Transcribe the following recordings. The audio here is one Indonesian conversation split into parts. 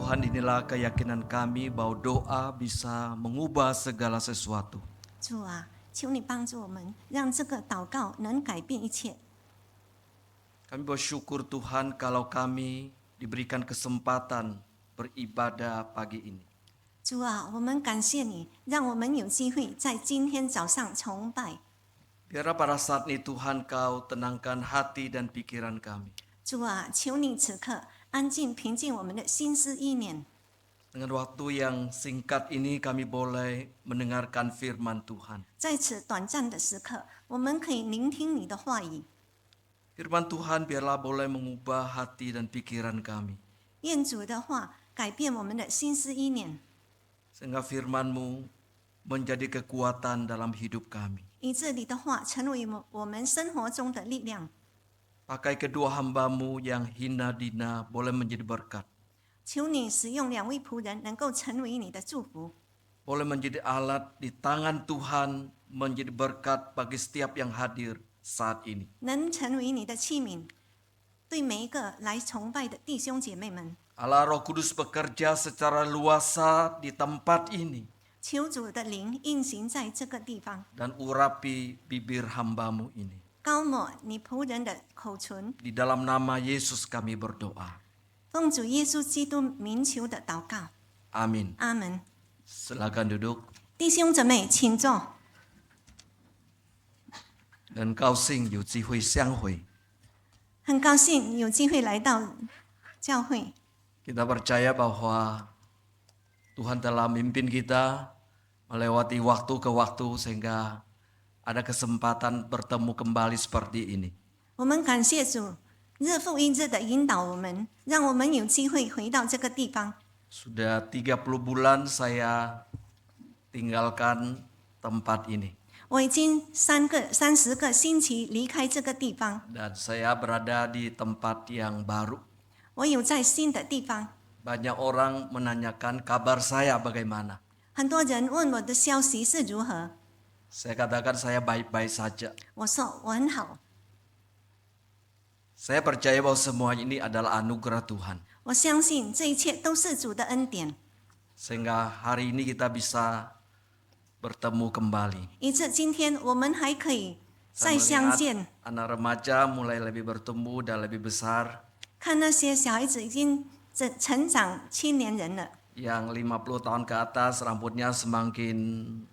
Tuhan, inilah keyakinan kami bahwa doa bisa mengubah segala sesuatu. 主啊，求你帮助我们，让这个祷告能改变一切。 Kami bersyukur Tuhan kalau kami diberikan kesempatan beribadah pagi ini. 主啊，我们感谢你，让我们有机会在今天早上崇拜。 Biarlah pada saat ini Tuhan Kau tenangkan hati dan pikiran kami. 主啊，求你此刻安静平静我们的心思意念。 Dengan waktu yang singkat ini kami boleh mendengarkan firman Tuhan. 在此短暂的时刻，我们可以聆听你的话语。 Firman Tuhan biarlah boleh mengubah hati dan pikiran kami. 愿主的话改变我们的心思意念， Sehingga firman-Mu menjadi kekuatan dalam hidup kami. 以致你的话成为我们生活中的力量。 Pakai kedua hamba-Mu yang hina dina boleh menjadi berkat. 求你使用两位仆人，能够成为你的祝福， Boleh menjadi alat di tangan Tuhan menjadi berkat bagi setiap yang hadir saat ini. 能成为你的器皿，对每一个来崇拜的弟兄姐妹们。 Allah Roh Kudus bekerja secara luasa di tempat ini 求主的灵运行在这个地方， dan urapi bibir hamba-Mu ini. 高抹你仆人的口唇。 Di dalam nama Yesus kami berdoa. 奉主耶稣基督名求的祷告， Amin. 阿门。 Silakan duduk 弟兄姊妹，请坐。 dan 高兴有机会相会。很高兴有机会来到教会。 Kita percaya bahwa Tuhan telah memimpin kita melewati waktu ke waktu sehingga ada kesempatan bertemu kembali seperti ini. 我们感谢主，日复一日的引导我们，让我们有机会回到这个地方。 Sudah 30 bulan saya tinggalkan tempat ini 我已经30个星期离开这个地方， dan saya berada di tempat yang baru. 我有在新的地方。 Banyak orang menanyakan kabar saya bagaimana. 很多人问我的消息是如何， Saya katakan saya baik-baik saja. 我说我很好。 Saya percaya bahwa semua ini adalah anugerah Tuhan. 我相信这一切都是主的恩典， Sehingga hari ini kita bisa bertemu kembali. 以致今天我们还可以 Saya 再相 melihat 见。 anak remaja mulai lebih bertumbuh dan lebih besar. 看那些小孩子已经成长青年人了， Yang 50 tahun ke atas rambutnya semakin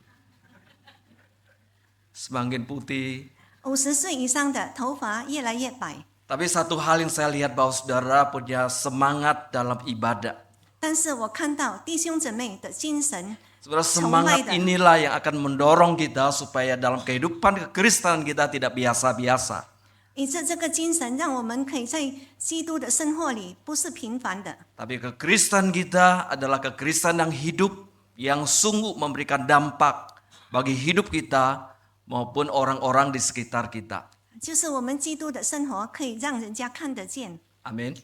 putih. 50岁以上的头发越来越白。 Tapi satu hal yang saya lihat bahwa saudara punya semangat dalam ibadah. 但是我看到弟兄姊妹的精神， Saudara, semangat inilah yang akan mendorong kita supaya dalam kehidupan kekristenan kita tidak biasa-biasa. 以致这个精神让我们可以在基督的生活里不是平凡的， Tapi kekristenan kita adalah kekristenan yang hidup, yang sungguh memberikan dampak bagi hidup kita maupun orang-orang di sekitar kita. 就是我们基督的生活可以让人家看得见。 Amin.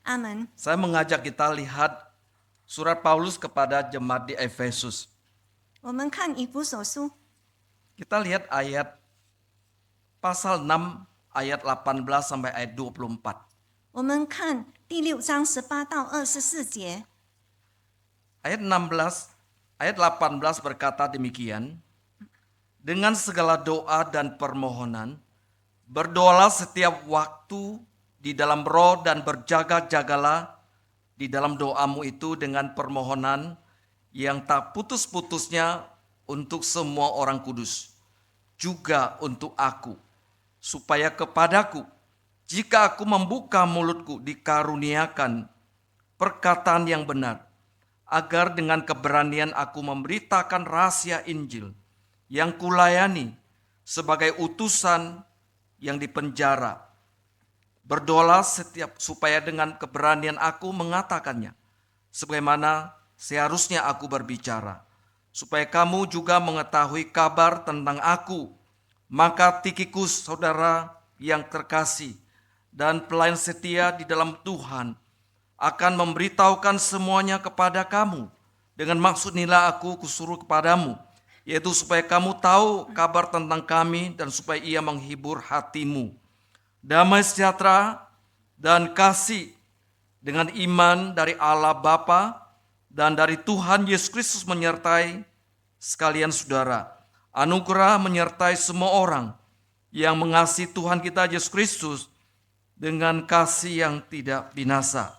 阿门。 Saya mengajak kita lihat surat Paulus kepada jemaat di Efesus. 我们看以弗所书， Kita lihat ayat pasal 6 ayat 18 sampai ayat 24. 我们看第6章18到24节。 Ayat 18 berkata demikian. Dengan segala doa dan permohonan, berdoalah setiap waktu di dalam roh dan berjaga-jagalah di dalam doamu itu dengan permohonan yang tak putus-putusnya untuk semua orang kudus, juga untuk aku, supaya kepadaku, jika aku membuka mulutku, dikaruniakan perkataan yang benar, agar dengan keberanian aku memberitakan rahasia Injil yang kulayani sebagai utusan yang dipenjara. Berdoalah setiap supaya dengan keberanian aku mengatakannya, sebagaimana seharusnya aku berbicara, supaya kamu juga mengetahui kabar tentang aku. Maka Tikhikus, saudara yang terkasih dan pelayan setia di dalam Tuhan, akan memberitahukan semuanya kepada kamu. Dengan maksud inilah aku kusuruh kepadamu, yaitu supaya kamu tahu kabar tentang kami dan supaya ia menghibur hatimu. Damai sejahtera dan kasih dengan iman dari Allah Bapa dan dari Tuhan Yesus Kristus menyertai sekalian saudara. Anugerah menyertai semua orang yang mengasihi Tuhan kita Yesus Kristus dengan kasih yang tidak binasa.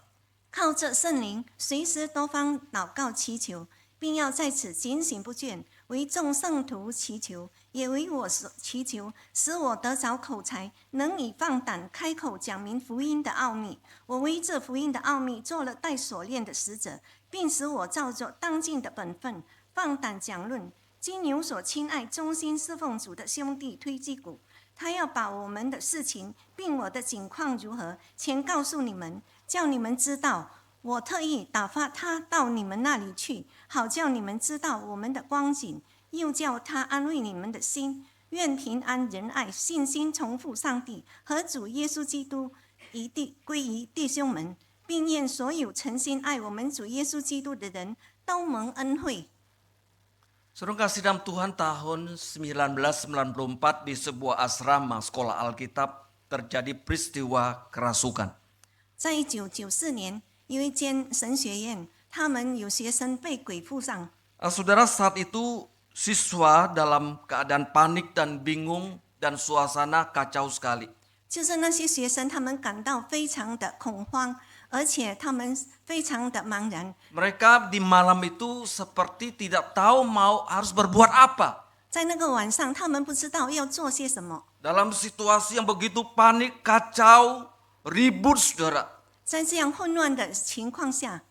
靠着圣灵，随时多方祷告祈求，并要在此警醒不倦，为众圣徒祈求，也为我祈求，使我得着口才，能以放胆开口讲明福音的奥秘。我为这福音的奥秘做了带锁链的使者，并使我照着当尽的本分，放胆讲论。今有所亲爱、忠心侍奉主的兄弟推基古，他要把我们的事情，并我的景况如何，全告诉你们，叫你们知道。我特意打发他到你们那里去，好叫你们知道我们的光景，又叫他安慰你们的心。愿平安、仁爱、信心重复上帝和主耶稣基督一地归于弟兄们，并愿所有诚心爱我们主耶稣基督的人都蒙恩惠。 Saudara kasih dalam Tuhan, tahun 1994 di sebuah asrama sekolah Alkitab terjadi peristiwa kerasukan. 在1994年，有一间神学院，他们有学生被鬼附上。 Saudara, saat itu siswa dalam keadaan panik dan bingung dan suasana kacau sekali. 就是那些学生，他们感到非常的恐慌，而且他们非常的茫然。 Mereka di malam itu seperti tidak tahu harus berbuat apa. 在那个晚上，他们不知道要做些什么。 Dalam situasi yang begitu panik, kacau, ribut, saudara. 在这样混乱的情况下，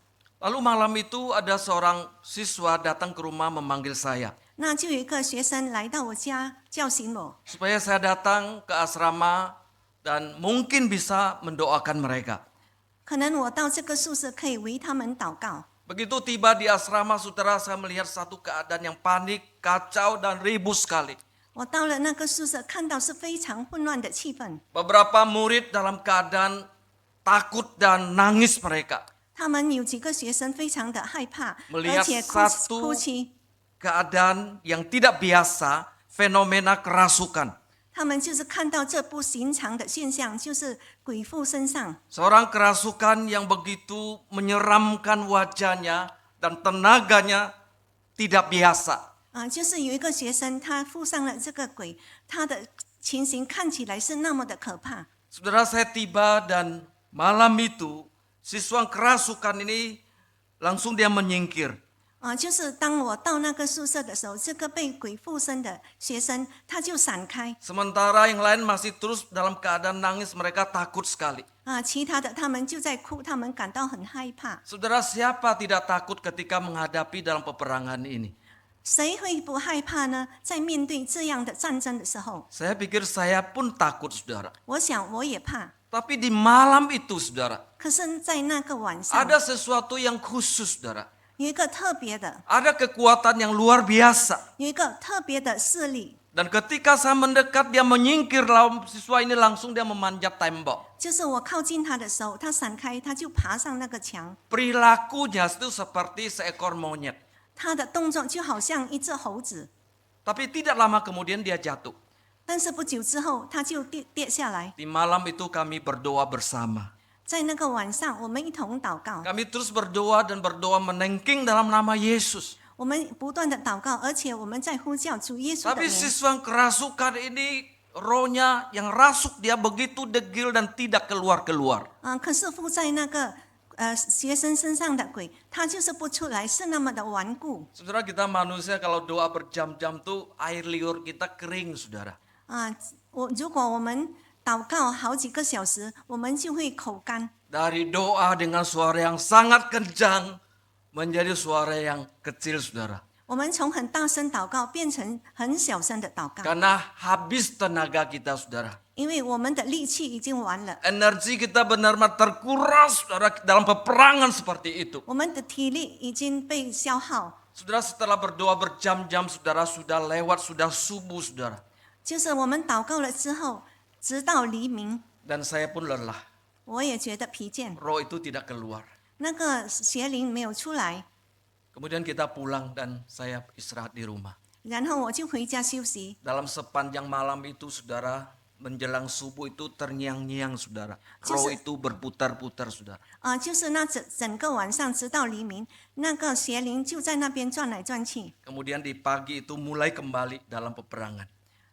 Lalu malam itu ada seorang siswa datang ke rumah memanggil saya. 那就有一个学生来到我家叫醒我， Supaya saya datang ke asrama dan mungkin bisa mendoakan mereka. 可能我到这个宿舍可以为他们祷告。 Begitu tiba di asrama, saudara, saya melihat satu keadaan yang panik, kacau, dan ribut sekali. 我到了那个宿舍，看到是非常混乱的气氛。 Beberapa murid dalam keadaan takut dan nangis mereka. 他们有几个学生非常的害怕， Melihat 而且 satu 哭泣。 keadaan yang tidak biasa, fenomena kerasukan. 他们就是看到这不寻常的现象，就是鬼附身上。 Seorang kerasukan yang begitu menyeramkan wajahnya dan tenaganya tidak biasa. 就是有一个学生，他附上了这个鬼，他的情形看起来是那么的可怕。 Saudara, saya tiba dan malam itu siswa kerasukan ini langsung dia menyingkir. 就是当我到那个宿舍的时候，这个被鬼附身的学生他就闪开。 Sementara yang lain masih terus dalam keadaan nangis, mereka takut sekali. 其他的他们就在哭，他们感到很害怕。 Saudara, siapa tidak takut ketika menghadapi dalam peperangan ini? 谁会不害怕呢？在面对这样的战争的时候， Saya pikir saya pun takut, saudara. 我想我也怕。 Tapi di malam itu, saudara, 可是，在那个晚上， ada sesuatu yang khusus, saudara. 有一个特别的， Ada kekuatan yang luar biasa. 有一个特别的势力， Dan ketika saya mendekat, dia menyingkir, lalu siswa ini langsung dia memanjat tembok. 就是我靠近他的时候，他闪开，他就爬上那个墙。 Perilakunya itu seperti seekor monyet. 他的动作就好像一只猴子， Tapi tidak lama kemudian dia jatuh. 但是不久之后，他就跌下来。 Di malam itu kami berdoa bersama. 在那个晚上，我们一同祷告， Kami terus berdoa dan berdoa menengking dalam nama Yesus. 我们不断的祷告，而且我们在呼叫主耶稣的 Tapi 名。 siswa yang kerasukan ini rohnya yang rasuk, dia begitu degil dan tidak keluar-keluar. 可是附在那个学生身上的鬼，他就是不出来，是那么的顽固。 Saudara, kita manusia kalau doa berjam-jam tuh air liur kita kering, saudara. 如果我们祷告好几个小时，我们就会口干。 Dari doa dengan suara yang sangat kencang menjadi suara yang kecil, saudara. 我们从很大声祷告变成很小声的祷告， Karena habis tenaga kita, saudara. 因为我们的力气已经完了， Energi kita benar-benar terkuras, saudara, dalam peperangan seperti itu. 我们的体力已经被消耗。 Saudara, setelah berdoa berjam-jam, saudara, sudah lewat, sudah subuh, saudara. 就是我们祷告了之后，直到黎明， Dan saya pun lelah. 我也觉得疲倦， Roh itu tidak keluar. 那个邪灵没有出来， Kemudian kita pulang dan saya istirahat di rumah. 然后我就回家休息。 Dalam sepanjang malam itu, saudara, menjelang subuh itu terngiang-ngiang saudara. Just- Roh itu berputar-putar saudara. 就是那整个晚上直到黎明，那个邪灵就在那边转来转去。 Kemudian di pagi itu mulai kembali dalam peperangan.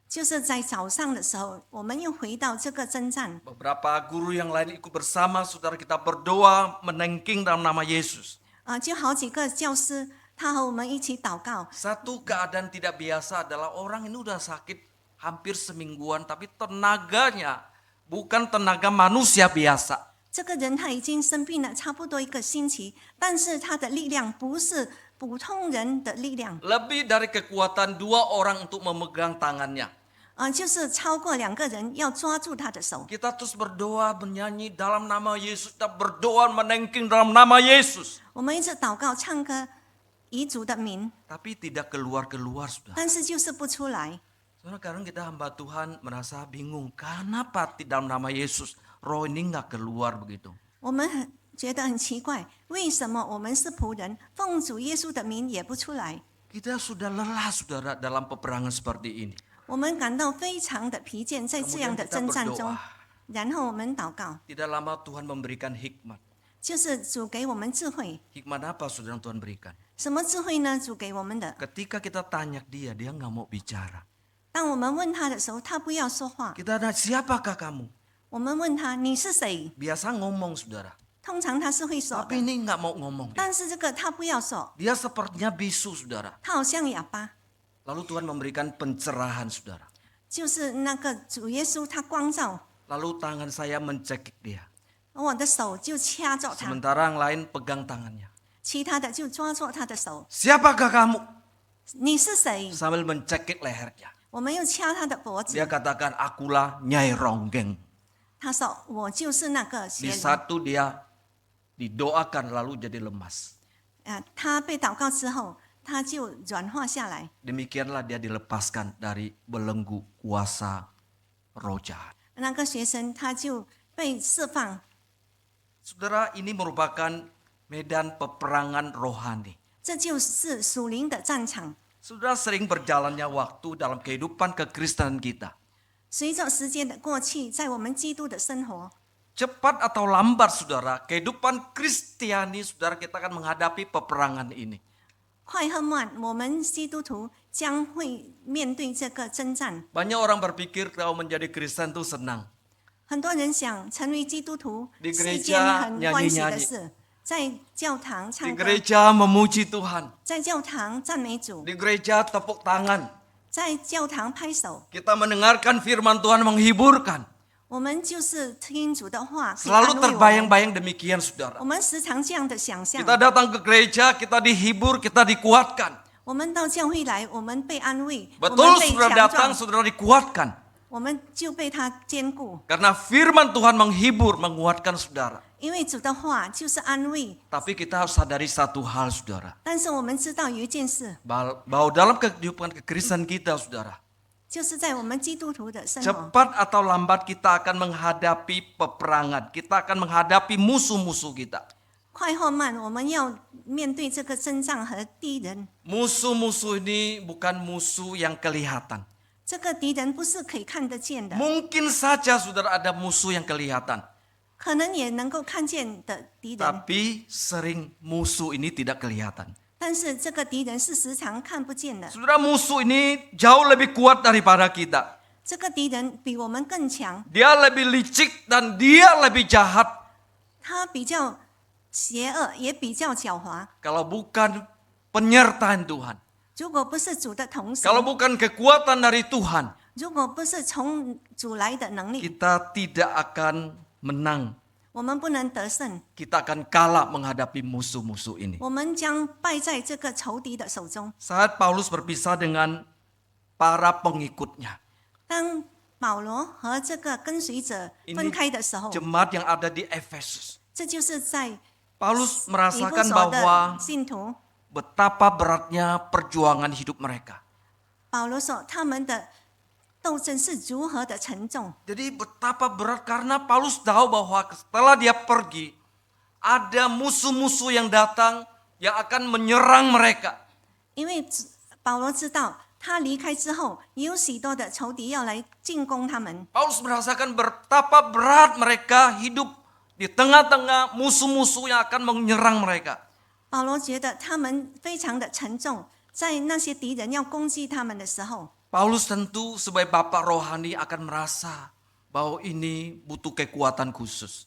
就是在早上的时候，我们又回到这个征战。 Beberapa guru yang lain ikut bersama saudara, kita berdoa menengking dalam nama Yesus. 就好几个教师，他和我们一起祷告。 Satu keadaan tidak biasa adalah orang ini udah sakit hampir semingguan, tapi tenaganya bukan tenaga manusia biasa. 这个人他已经生病了差不多1个星期，但是他的力量不是普通人的力量， Lebih dari kekuatan 2 orang untuk memegang tangannya. 就是超过2个人要抓住他的手。 Kita terus berdoa, menyanyi dalam nama Yesus. Kita berdoa menengking dalam nama Yesus. 我们一直祷告、唱歌，以主的名， Tapi tidak keluar-keluar sudah. 但是就是不出来。 Soalnya kadang kita hamba Tuhan merasa bingung. Kenapa di dalam nama Yesus roh ini nggak keluar begitu? 我们觉得很奇怪，为什么我们是仆人，奉主耶稣的名也不出来？ Kita sudah lelah saudara dalam peperangan seperti ini. 我们感到非常的疲倦，在这样的征战中。 然后我们祷告， Tidak lama Tuhan memberikan hikmat. 就是主给我们智慧。 Hikmat apa saudara yang Tuhan berikan? 什么智慧呢？主给我们的。 Ketika kita tanya dia nggak mau bicara. 当我们问他的时候，他不要说话。 Kita tanya, siapakah kamu? 我们问他你是谁？ Biasa ngomong saudara. 通常他是会说 Tapi 的， ini nggak mau ngomong. 但是这个他不要说， Dia sepertinya bisu saudara. 他好像哑巴。 Lalu Tuhan memberikan pencerahan saudara. 就是那个主耶稣他光照 Lalu tangan saya mencekik dia. 我的手，就掐着他， Sementara yang lain pegang tangannya. 其他的就抓住他的手。 Siapakah kamu? 你是谁？ Sambil mencekik lehernya. 我们又掐他的脖子 Dia。katakan, akulah Nyai Ronggeng. 他说我就是那个 Di 邪灵。 satu dia didoakan lalu jadi lemas. 他被祷告之后，他就软化下来。 Demikianlah dia dilepaskan dari belenggu kuasa roh jahat. 那个学生他就被释放。 Saudara, ini merupakan medan peperangan rohani. 这就是属灵的战场。 Saudara, sering berjalannya waktu dalam kehidupan kekristenan kita. 随着时间的过去，在我们基督的生活， Cepat atau lambat saudara, kehidupan Kristiani saudara kita akan menghadapi peperangan ini. 快和慢，我们基督徒将会面对这个征战。 Banyak orang berpikir kalau menjadi Kristen itu senang. 很多人想成为基督徒 Di 是 gereja 一件很欢喜的 nyanyi-nyanyi 事，在教堂 Di 唱歌， gereja memuji Tuhan. 在教堂赞美主， Di gereja tepuk tangan. 在教堂拍手。 Kita mendengarkan firman Tuhan menghiburkan. 我们就是听主的话，可以 Selalu 安慰我们。 terbayang-bayang demikian 我 saudara. 们时常这样的想象。 Kita datang ke gereja, kita dihibur, kita dikuatkan. 我们到教会来，我们被安慰，我 Betul 们被 saudara 强 datang, 壮， saudara dikuatkan. 我们就被他坚固。 Karena firman Tuhan menghibur, menguatkan saudara. 因为主的话就是安慰， Tapi kita harus sadari satu hal saudara. 但是我们知道有一件事， Bahwa dalam kehidupan kekristenan kita saudara. 就是在我们基督徒的生活， Cepat atau lambat kita akan menghadapi peperangan. Kita akan menghadapi musuh-musuh kita. 快或慢，我们要面对这个征战和敌人。 Musuh-musuh ini bukan musuh yang kelihatan. 这个敌人不是可以看得见的， Mungkin saja saudara ada musuh yang kelihatan. 可能也能够看见的敌人， Tapi sering musuh ini tidak kelihatan. 但是这个敌人是时常看不见的。 Saudara, musuh ini jauh lebih kuat daripada kita. 这个敌人比我们更强， Dia lebih licik dan dia lebih jahat. 他比较邪恶，也比较狡猾。 Kalau bukan penyertaan Tuhan. 如果不是主的同时， Kalau bukan kekuatan dari Tuhan. 如果不是从主来的能力， Kita tidak akan menang. 我们不能得胜， Kita akan kalah menghadapi musuh-musuh ini. 我们将败在这个仇敌的手中。 Saat Paulus berpisah dengan para pengikutnya. 当保罗和这个跟随者分开的时候， Jemaat yang ada di Efesus. 这就是在 Paulus 以弗 merasakan 所 bahwa 的信徒。 betapa beratnya perjuangan hidup mereka. 保罗说他们的斗争是如何的沉重， Jadi betapa berat karena Paulus tahu bahwa setelah dia pergi, ada musuh-musuh yang datang yang akan menyerang mereka. 因为保罗知道他离开之后，有许多的仇敌要来进攻他们。 Paulus merasakan betapa berat mereka hidup di tengah-tengah musuh-musuh yang akan menyerang mereka. 保罗觉得他们非常的沉重，在那些敌人要攻击他们的时候， Paulus tentu sebagai bapak rohani akan merasa bahwa ini butuh kekuatan khusus.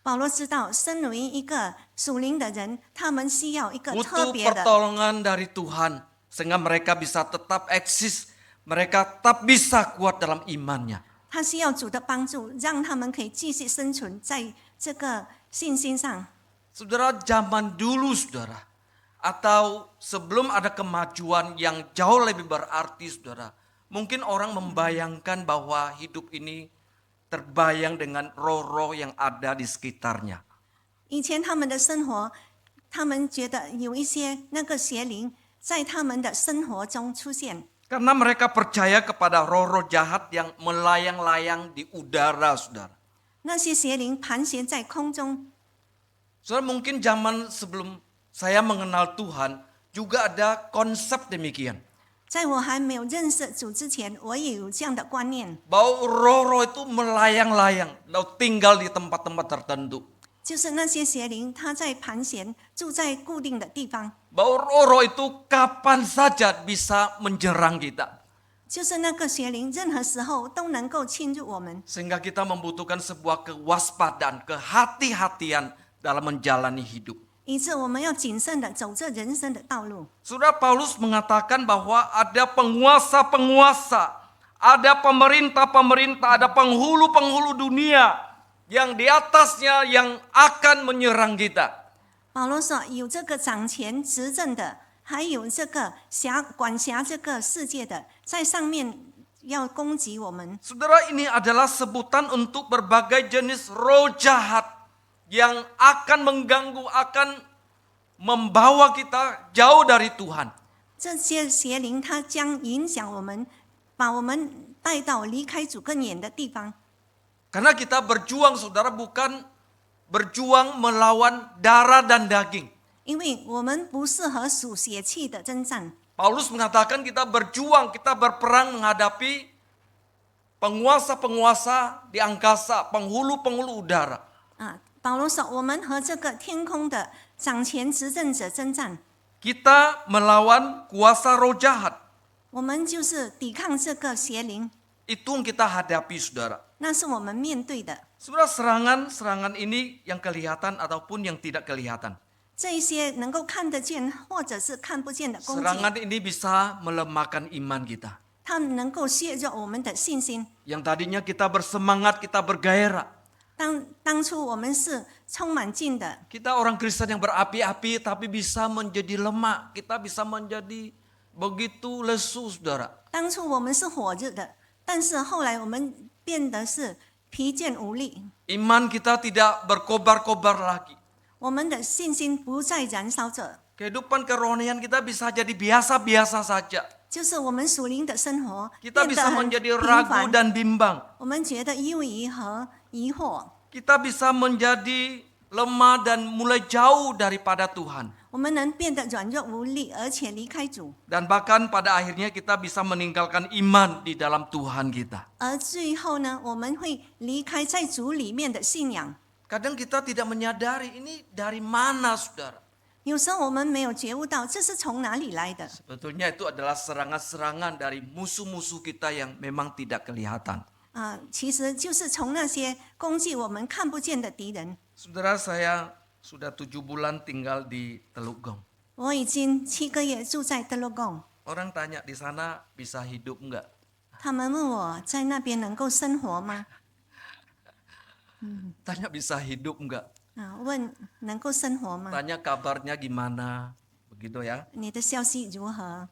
保罗知道，身为一个属灵的人，他们需要一个特 Butuh 别的， pertolongan dari Tuhan sehingga mereka bisa tetap eksis, mereka tetap bisa kuat dalam imannya. 他需要主的帮助，让他们可以继续生存在这个信心上。 Saudara, zaman dulu saudara, atau sebelum ada kemajuan yang jauh lebih berarti saudara, mungkin orang membayangkan bahwa hidup ini terbayang dengan roh-roh yang ada di sekitarnya. 以前他们的生活，他们觉得有一些那个邪灵在他们的生活中出现， Karena mereka percaya kepada roh-roh jahat yang melayang-layang di udara, saudara. 那些邪灵盘旋在空中。 Saudara, mungkin zaman sebelum saya mengenal Tuhan juga ada konsep demikian. 在我还没有认识主之前，我也有这样的观念， Bahwa roh-roh itu melayang-layang, lalu tinggal di tempat-tempat tertentu. 就是那些邪灵，它在盘旋，住在固定的地方， Bahwa roh-roh itu kapan saja bisa menyerang kita. 就是那个邪灵，任何时候都能够侵入我们， Sehingga kita membutuhkan sebuah kewaspadaan, kehati-hatian dalam menjalani hidup. 以致我们要谨慎的走这人生的道路。 Saudara, Paulus mengatakan bahwa ada penguasa-penguasa, ada pemerintah-pemerintah, ada penghulu-penghulu dunia yang di atasnya yang akan menyerang kita. 保罗说，有这个掌权执政的，还有这个管辖这个世界的，在上面要攻击我们。 Saudara, ini adalah sebutan untuk berbagai jenis roh jahat yang akan mengganggu, akan membawa kita jauh dari Tuhan. 这些邪灵，它将影响我们，把我们带到离开主更远的地方。 Karena kita berjuang, saudara, bukan berjuang melawan darah dan daging. 因为我们不适合属血气的征战。 Paulus mengatakan kita berjuang, kita berperang menghadapi penguasa-penguasa di angkasa, penghulu-penghulu udara. 保罗说，我们和这个天空的掌权执政者征战， Kita melawan kuasa roh jahat. 我们就是抵抗这个邪灵， Itu yang kita hadapi, saudara. 那是我们面对的。 Saudara, serangan-serangan ini yang kelihatan ataupun yang tidak kelihatan. 这一些能够看得见或者是看不见的攻击， Serangan ini bisa melemahkan iman kita. 它能够削弱我们的信心。 Yang tadinya kita bersemangat, kita bergairah. 当初我们是充满劲的， Kita orang Kristen yang berapi-api tapi bisa menjadi lemah. Kita bisa menjadi begitu lesu, saudara. 当初我们是火热的，但是后来我们变得是疲倦无力， Iman kita tidak berkobar-kobar lagi. 我们的信心不再燃烧着， Kehidupan kerohanian kita bisa jadi biasa-biasa saja. 就是我们属灵的生活 Kita 变得 bisa 很 menjadi 平 ragu 凡， dan bimbang. 我们觉得忧疑和疑惑， Kita bisa menjadi lemah dan mulai jauh daripada Tuhan. 我们能变得软弱无力，而且离开主， Dan bahkan pada akhirnya kita bisa meninggalkan iman di dalam Tuhan kita. 而最后呢，我们会离开在主里面的信仰。 Kadang kita tidak menyadari ini dari mana, saudara. 有时候我们没有觉悟到这是从哪里来的， Sebetulnya itu adalah serangan-serangan dari musuh-musuh kita yang memang tidak kelihatan. 其实就是从那些攻击我们看不见的敌人。 Saudara, saya sudah 7 bulan tinggal di Teluk Gong. 我已经7个月住在德罗贡， Orang tanya di sana bisa hidup enggak? 他们问我在那边能够生活吗？ Tanya bisa hidup enggak? 问能够生活吗？ Tanya kabarnya gimana? Begitu ya. 你的消息如何？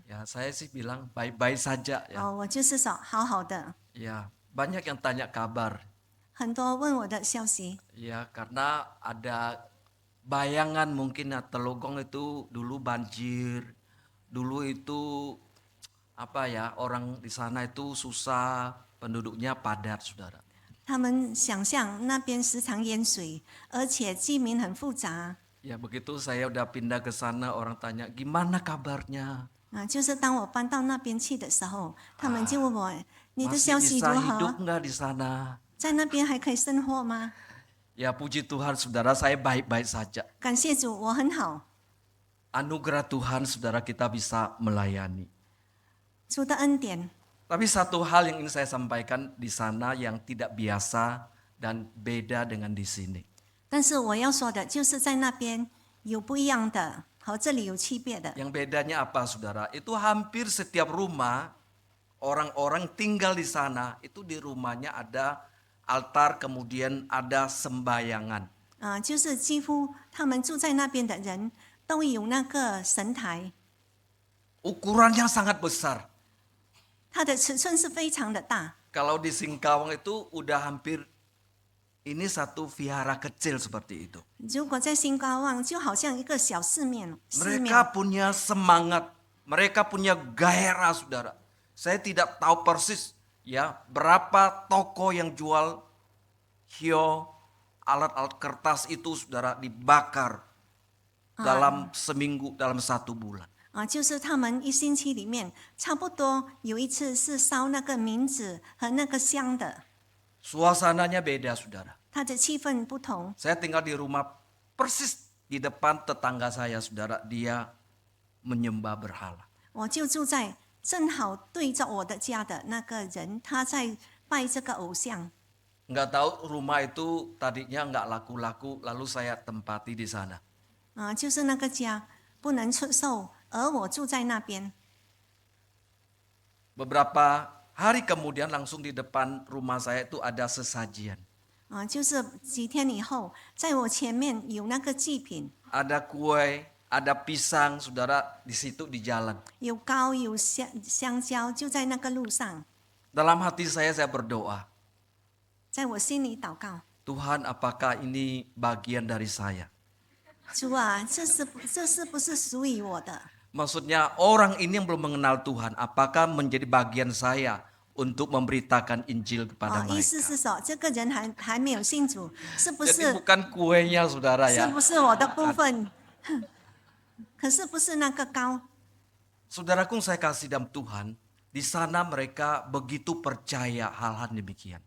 Ya, saya sih bilang baik-baik saja ya. 我就是说好好的。 Ya, banyak yang tanya kabar. 很多问我的消息， Ya, karena ada bayangan mungkin ya, Teluk Gong itu dulu banjir. Dulu itu orang di sana itu susah, penduduknya padat, saudara. 他们想象那边时常淹水，而且居民很复杂。 Ya, begitu saya udah pindah ke sana, orang tanya gimana kabarnya? 就是当我搬到那边去的时候，他们就问我你的 Masih 消息 bisa 如 hidup 何？ nggak di sana? 在那边还可以生活吗？ Ya puji Tuhan saudara, saya baik-baik saja. 感谢主，我很好。 Anugerah Tuhan saudara kita bisa melayani. 主的恩典。 Tapi satu hal yang ingin saya sampaikan di sana yang tidak biasa dan beda dengan di sini. 但是我要说的就是在那边有不一样的，和这里有区别的。 Yang bedanya apa saudara? Itu hampir setiap rumah orang-orang tinggal di sana itu di rumahnya ada altar kemudian ada sembayangan. 就是几乎他们住在那边的人都有那个神台， Ukurannya sangat besar. 它的尺寸是非常的大。 Kalau di Singkawang itu udah hampir ini satu vihara kecil seperti itu. 如果在新高旺，就好像一个小寺庙。 Mereka punya semangat, mereka punya gairah saudara. Saya tidak tahu persis ya berapa toko yang jual hio, alat-alat kertas itu saudara dibakar dalam seminggu, dalam 1 bulan. 就是他们一星期里面，差不多有一次是烧那个冥纸和那个香的， Suasananya beda saudara. 它的气氛不同。 Saya tinggal di rumah persis di depan tetangga saya saudara, dia menyembah berhala. 我就住在正好对着我的家的那个人，他在拜这个偶像。 Nggak tahu rumah itu tadinya nggak laku-laku, lalu saya tempati di sana. 就是那个家不能出售，而我住在那边。 Beberapa hari kemudian langsung di depan rumah saya itu ada sesajian. 就是几天以后，在我前面有那个祭品， Ada kue, ada pisang, saudara di situ di jalan. 有糕有香蕉，就在那个路上。 Dalam hati saya berdoa, 在我心里祷告， Tuhan apakah ini bagian dari saya? 主啊，这是不是属于我的？ Maksudnya orang ini yang belum mengenal Tuhan, apakah menjadi bagian saya untuk memberitakan Injil kepada 意思 mereka? 是说，这个人还没有信主，是不 Jadi 是 bukan kuenya saudara 是 ya. 不是我的部分？可是不是那个糕。 Saudaraku saya kasih dalam Tuhan, di sana mereka begitu percaya hal-hal demikian.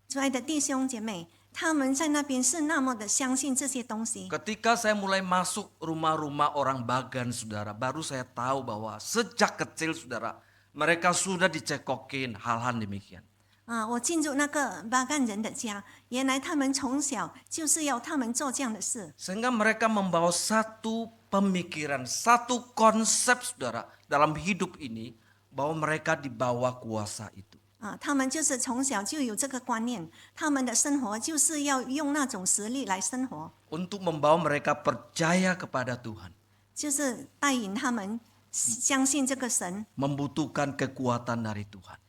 亲爱的弟兄姐妹，他们在那边是那么的相信这些东西。 Ketika saya mulai masuk rumah-rumah orang Bagan saudara, baru saya tahu bahwa sejak kecil saudara, mereka sudah dicekokin hal-hal demikian. 我进入那个巴干人的家，原来他们从小就是要他们做这样的事。 Sehingga mereka membawa satu pemikiran, satu konsep saudara dalam hidup ini bahwa mereka di bawah kuasa itu. 他们就是从小就有这个观念，他们的生活就是要用那种实力来生活， Untuk membawa mereka percaya kepada Tuhan. 就是带引他们相信这个神。 Membutuhkan kekuatan dari Tuhan.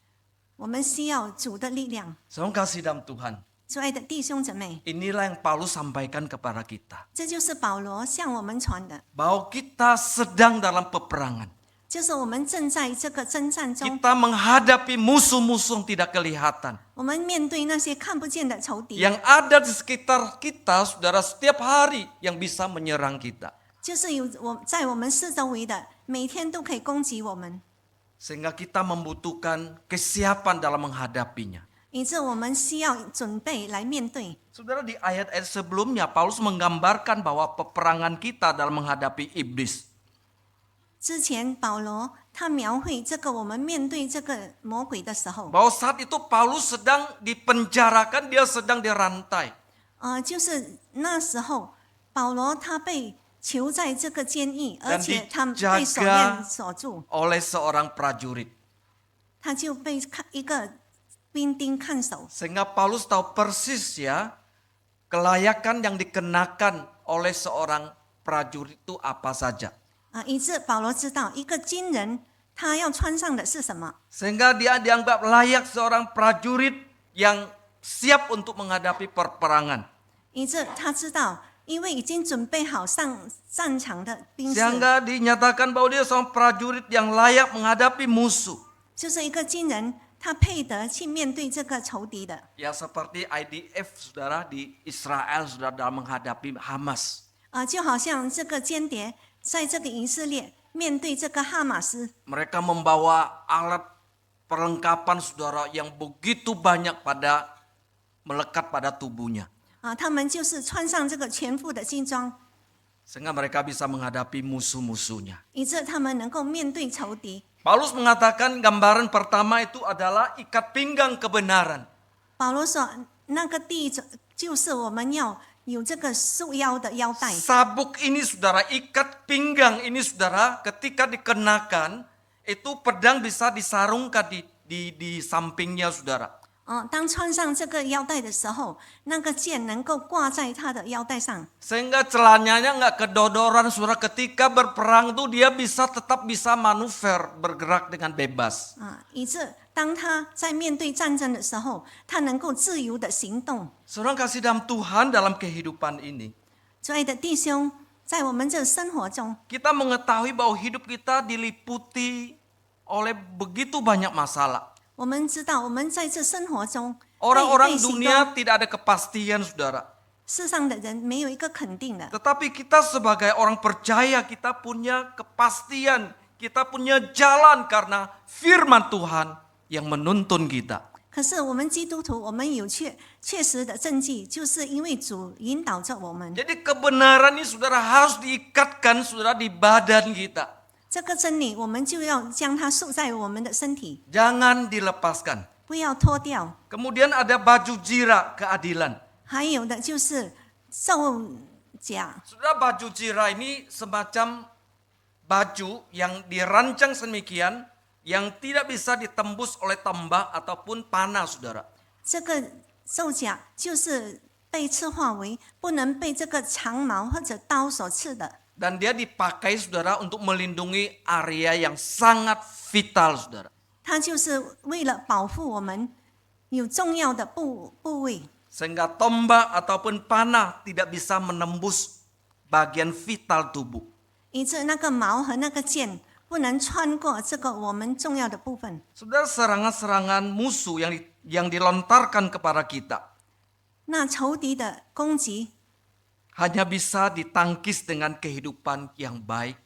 我们需要主的力量。 Saya kasih dalam Tuhan. 亲爱的弟兄姊妹， Inilah yang Paulus sampaikan kepada kita. 这就是保罗向我们传的， Bahwa kita sedang dalam peperangan. 就是我们正在这个征战中， Kita menghadapi musuh-musuh yang tidak kelihatan. 我们面对那些看不见的仇敌， Yang ada di sekitar kita, saudara, setiap hari yang bisa menyerang kita. 就是有在我们四周围的，每天都可以攻击我们， Sehingga kita membutuhkan kesiapan dalam menghadapinya. 以致我们需要准备来面对。 Saudara, di ayat-ayat sebelumnya Paulus menggambarkan bahwa peperangan kita dalam menghadapi iblis. 之前保罗他描绘这个我们面对这个魔鬼的时候， Bahwa saat itu Paulus sedang dipenjarakan, dia sedang dirantai. 就是那时候保罗他被囚在这个监狱， Dan 而且他被锁链锁住， oleh seorang prajurit. 他就被一个兵丁看守。 Sehingga Paulus tahu persis ya kelayakan yang dikenakan oleh seorang prajurit itu apa saja. 以致保罗知道一个军人他要穿上的是什么， Sehingga dia dianggap layak seorang prajurit yang siap untuk menghadapi peperangan. 以致他知道，因为已经准备好上战场的兵士， Sehingga dinyatakan bahwa dia seorang prajurit yang layak menghadapi musuh. 就是一个军人，他配得去面对这个仇敌的。 Ya seperti IDF saudara di Israel saudara dalam menghadapi Hamas. 就好像这个间谍在这个以色列面对这个哈马斯， Mereka membawa alat perlengkapan saudara yang begitu banyak melekat pada tubuhnya. 他们就是穿上这个全副的军装， Sehingga mereka bisa menghadapi musuh-musuhnya. 以致他们能够面对仇敌。 Paulus mengatakan gambaran pertama itu adalah ikat pinggang kebenaran. 保罗说，那个第一种就是我们要有这个束腰的腰带。 Sabuk ini saudara, ikat pinggang ini saudara, ketika dikenakan, itu pedang bisa disarungkan di sampingnya saudara. 当穿上这个腰带的时候，那个剑能够挂在他的腰带上， Sehingga celananya nggak kedodoran saudara, ketika berperang tuh dia tetap bisa manuver, bergerak dengan bebas. 以致当他在面对战争的时候，他能够自由的行动。 Saudara kasih dalam Tuhan dalam kehidupan ini. 亲爱的弟兄，在我们这生活中， Kita mengetahui bahwa hidup kita diliputi oleh begitu banyak masalah. 我们知道我们在这生活中， Orang-orang 被许多 dunia tidak ada kepastian saudara. 世上的人没有一个肯定的。 Tetapi kita sebagai orang percaya kita punya kepastian. Kita punya jalan karena firman Tuhan yang menuntun kita. 可是我们基督徒，我们有确实的证据，就是因为主引导着我们。 Jadi kebenaran ini saudara harus diikatkan saudara di badan kita. 这个真理，我们就要将它束在我们的身体， Jangan dilepaskan. 不要脱掉。 Kemudian ada baju jira keadilan. 还有的就是咒甲， Saudara, baju jira ini semacam baju yang dirancang sedemikian yang tidak bisa ditembus oleh tombak ataupun panah saudara. 这个咒甲就是被刺化为不能被这个长矛或者刀所刺的。 Dan dia dipakai saudara untuk melindungi area yang sangat vital saudara. 它就是为了保护我们有重要的部位， Sehingga tombak ataupun panah tidak bisa menembus bagian vital tubuh. 以致那个矛和那个剑不能穿过这个我们重要的部分。 Saudara, serangan-serangan musuh yang dilontarkan kepada kita 那仇敌的攻击 hanya bisa ditangkis dengan kehidupan yang baik.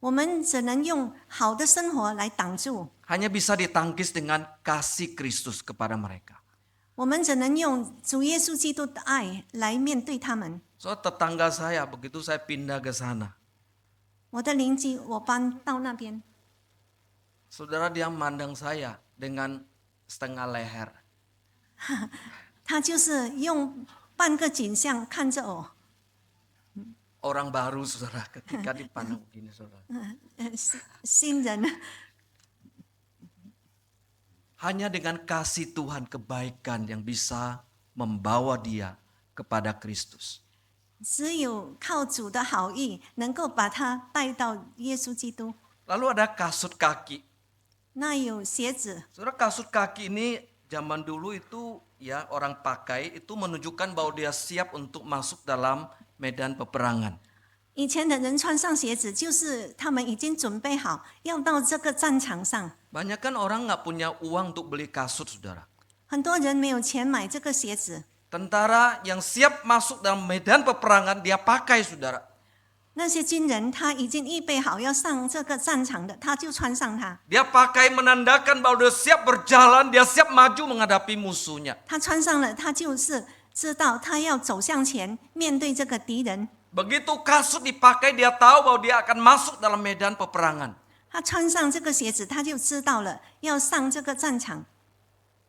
我们只能用好的生活来挡住， Hanya bisa ditangkis dengan kasih Kristus kepada mereka. 我们只能用主耶稣基督的爱来面对他们。 So tetangga saya begitu saya pindah ke sana, 我的邻居，我搬到那边， saudara dia memandang saya dengan setengah leher. 他就是用半个景象看着我， Orang baru saudara ketika dipandang begini saudara. 新人。 Hanya dengan kasih Tuhan kebaikan yang bisa membawa dia kepada Kristus. 只有靠主的好意，能够把他带到耶稣基督。 Lalu ada kasut kaki. 那有鞋子， Saudara, kasut kaki ini zaman dulu itu ya orang pakai itu menunjukkan bahwa dia siap untuk masuk dalam medan peperangan. 以前的人穿上鞋子，就是他们已经准备好要到这个战场上。 Banyak kan orang nggak punya uang untuk beli kasut saudara. 很多人没有钱买这个鞋子， Tentara yang siap masuk dalam medan peperangan dia pakai saudara. 那些军人他已经预备好要上这个战场的，他就穿上它。 Dia pakai menandakan bahwa dia siap berjalan, dia siap maju menghadapi musuhnya. 他穿上了，他就是知道他要走向前，面对这个敌人。 Begitu kasut dipakai, dia tahu bahwa dia akan masuk dalam medan peperangan. 他穿上这个鞋子，他就知道了要上这个战场。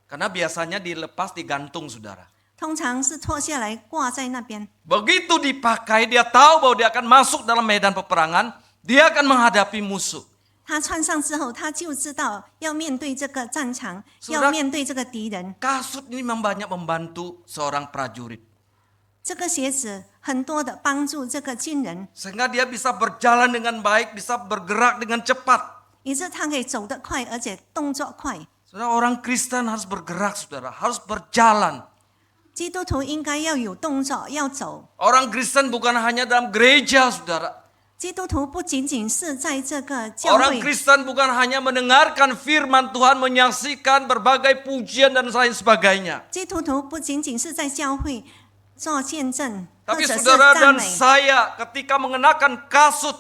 Karena biasanya dilepas digantung saudara. 通常是脱下来挂在那边。 Begitu dipakai, dia tahu bahwa dia akan masuk dalam medan peperangan, dia akan menghadapi musuh. 他穿上之后，他就知道要面对这个战场， Saudara- 要面对这个敌人。 Kasut ini banyak membantu seorang prajurit. 这个鞋子很多的帮助这个军人， Sehingga dia bisa berjalan dengan baik, bisa bergerak dengan cepat. 以致他可以走得快，而且动作快。 Saudara, orang Kristen harus bergerak saudara, harus berjalan. 基督徒应该要有动作，要走。 Orang Kristen bukan hanya dalam gereja saudara. 基督徒不仅仅是在这个教 Orang 会， Kristen bukan hanya mendengarkan firman Tuhan, menyaksikan berbagai pujian dan lain sebagainya. 基督徒不仅仅是在教会做见证，或 Tapi 者是 saudara 赞 dan 美。 saya ketika mengenakan kasut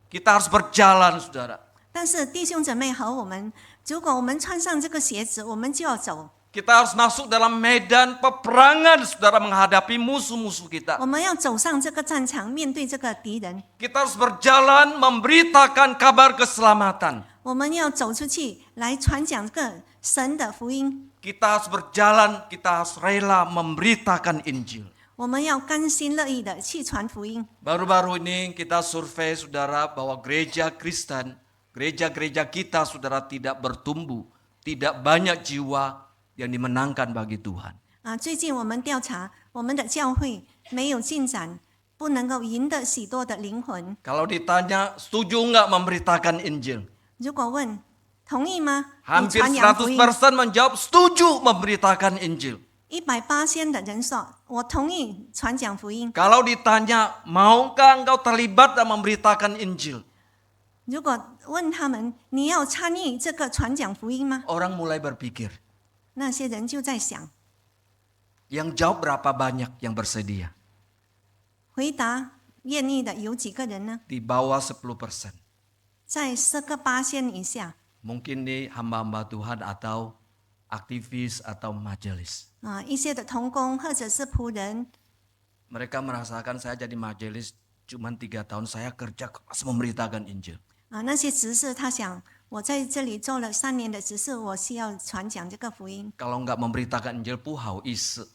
Kita harus berjalan, saudara. 但是弟兄姊妹和我们，如果我们穿上这个鞋子，我们就要走， Kita harus masuk dalam medan peperangan, saudara, menghadapi musuh-musuh kita. 我们要走上这个战场，面对这个敌人， Kita harus berjalan memberitakan kabar keselamatan. 我们要走出去来传讲这个神的福音， Kita harus berjalan, kita harus rela memberitakan Injil. 我们要甘心乐意的去传福音。 Baru-baru ini kita survei, saudara, bahwa gereja Kristen, gereja-gereja kita, saudara, tidak bertumbuh, tidak banyak jiwa yang dimenangkan bagi Tuhan. 最近我们调查，我们的教会没有进展，不能够赢得许多的灵魂。 Kalau ditanya, setuju nggak memberitakan Injil? 如果问同意吗？你 Hampir 传扬福音， 100% menjawab setuju memberitakan Injil. 180%的人说，我同意传讲福音。 Kalau ditanya, maukah engkau terlibat dan memberitakan Injil? 如果问他们，你要参与这个传讲福音吗？ Orang mulai berpikir, 那些人就在想， yang jawab berapa banyak yang bersedia? 回答愿意的有几个人呢？ Di bawah 10%. 在10%以下 Mungkin nih hamba-hamba Tuhan atau aktivis atau majelis. 一些的同工或者是仆人， Mereka merasakan saya jadi majelis cuma 3 tahun, saya kerja keras memberitakan Injil. 那些执事他想，我在这里做了3年的执事，我需要传讲这个福音 Kalau nggak memberitakan Injil, puhau isi.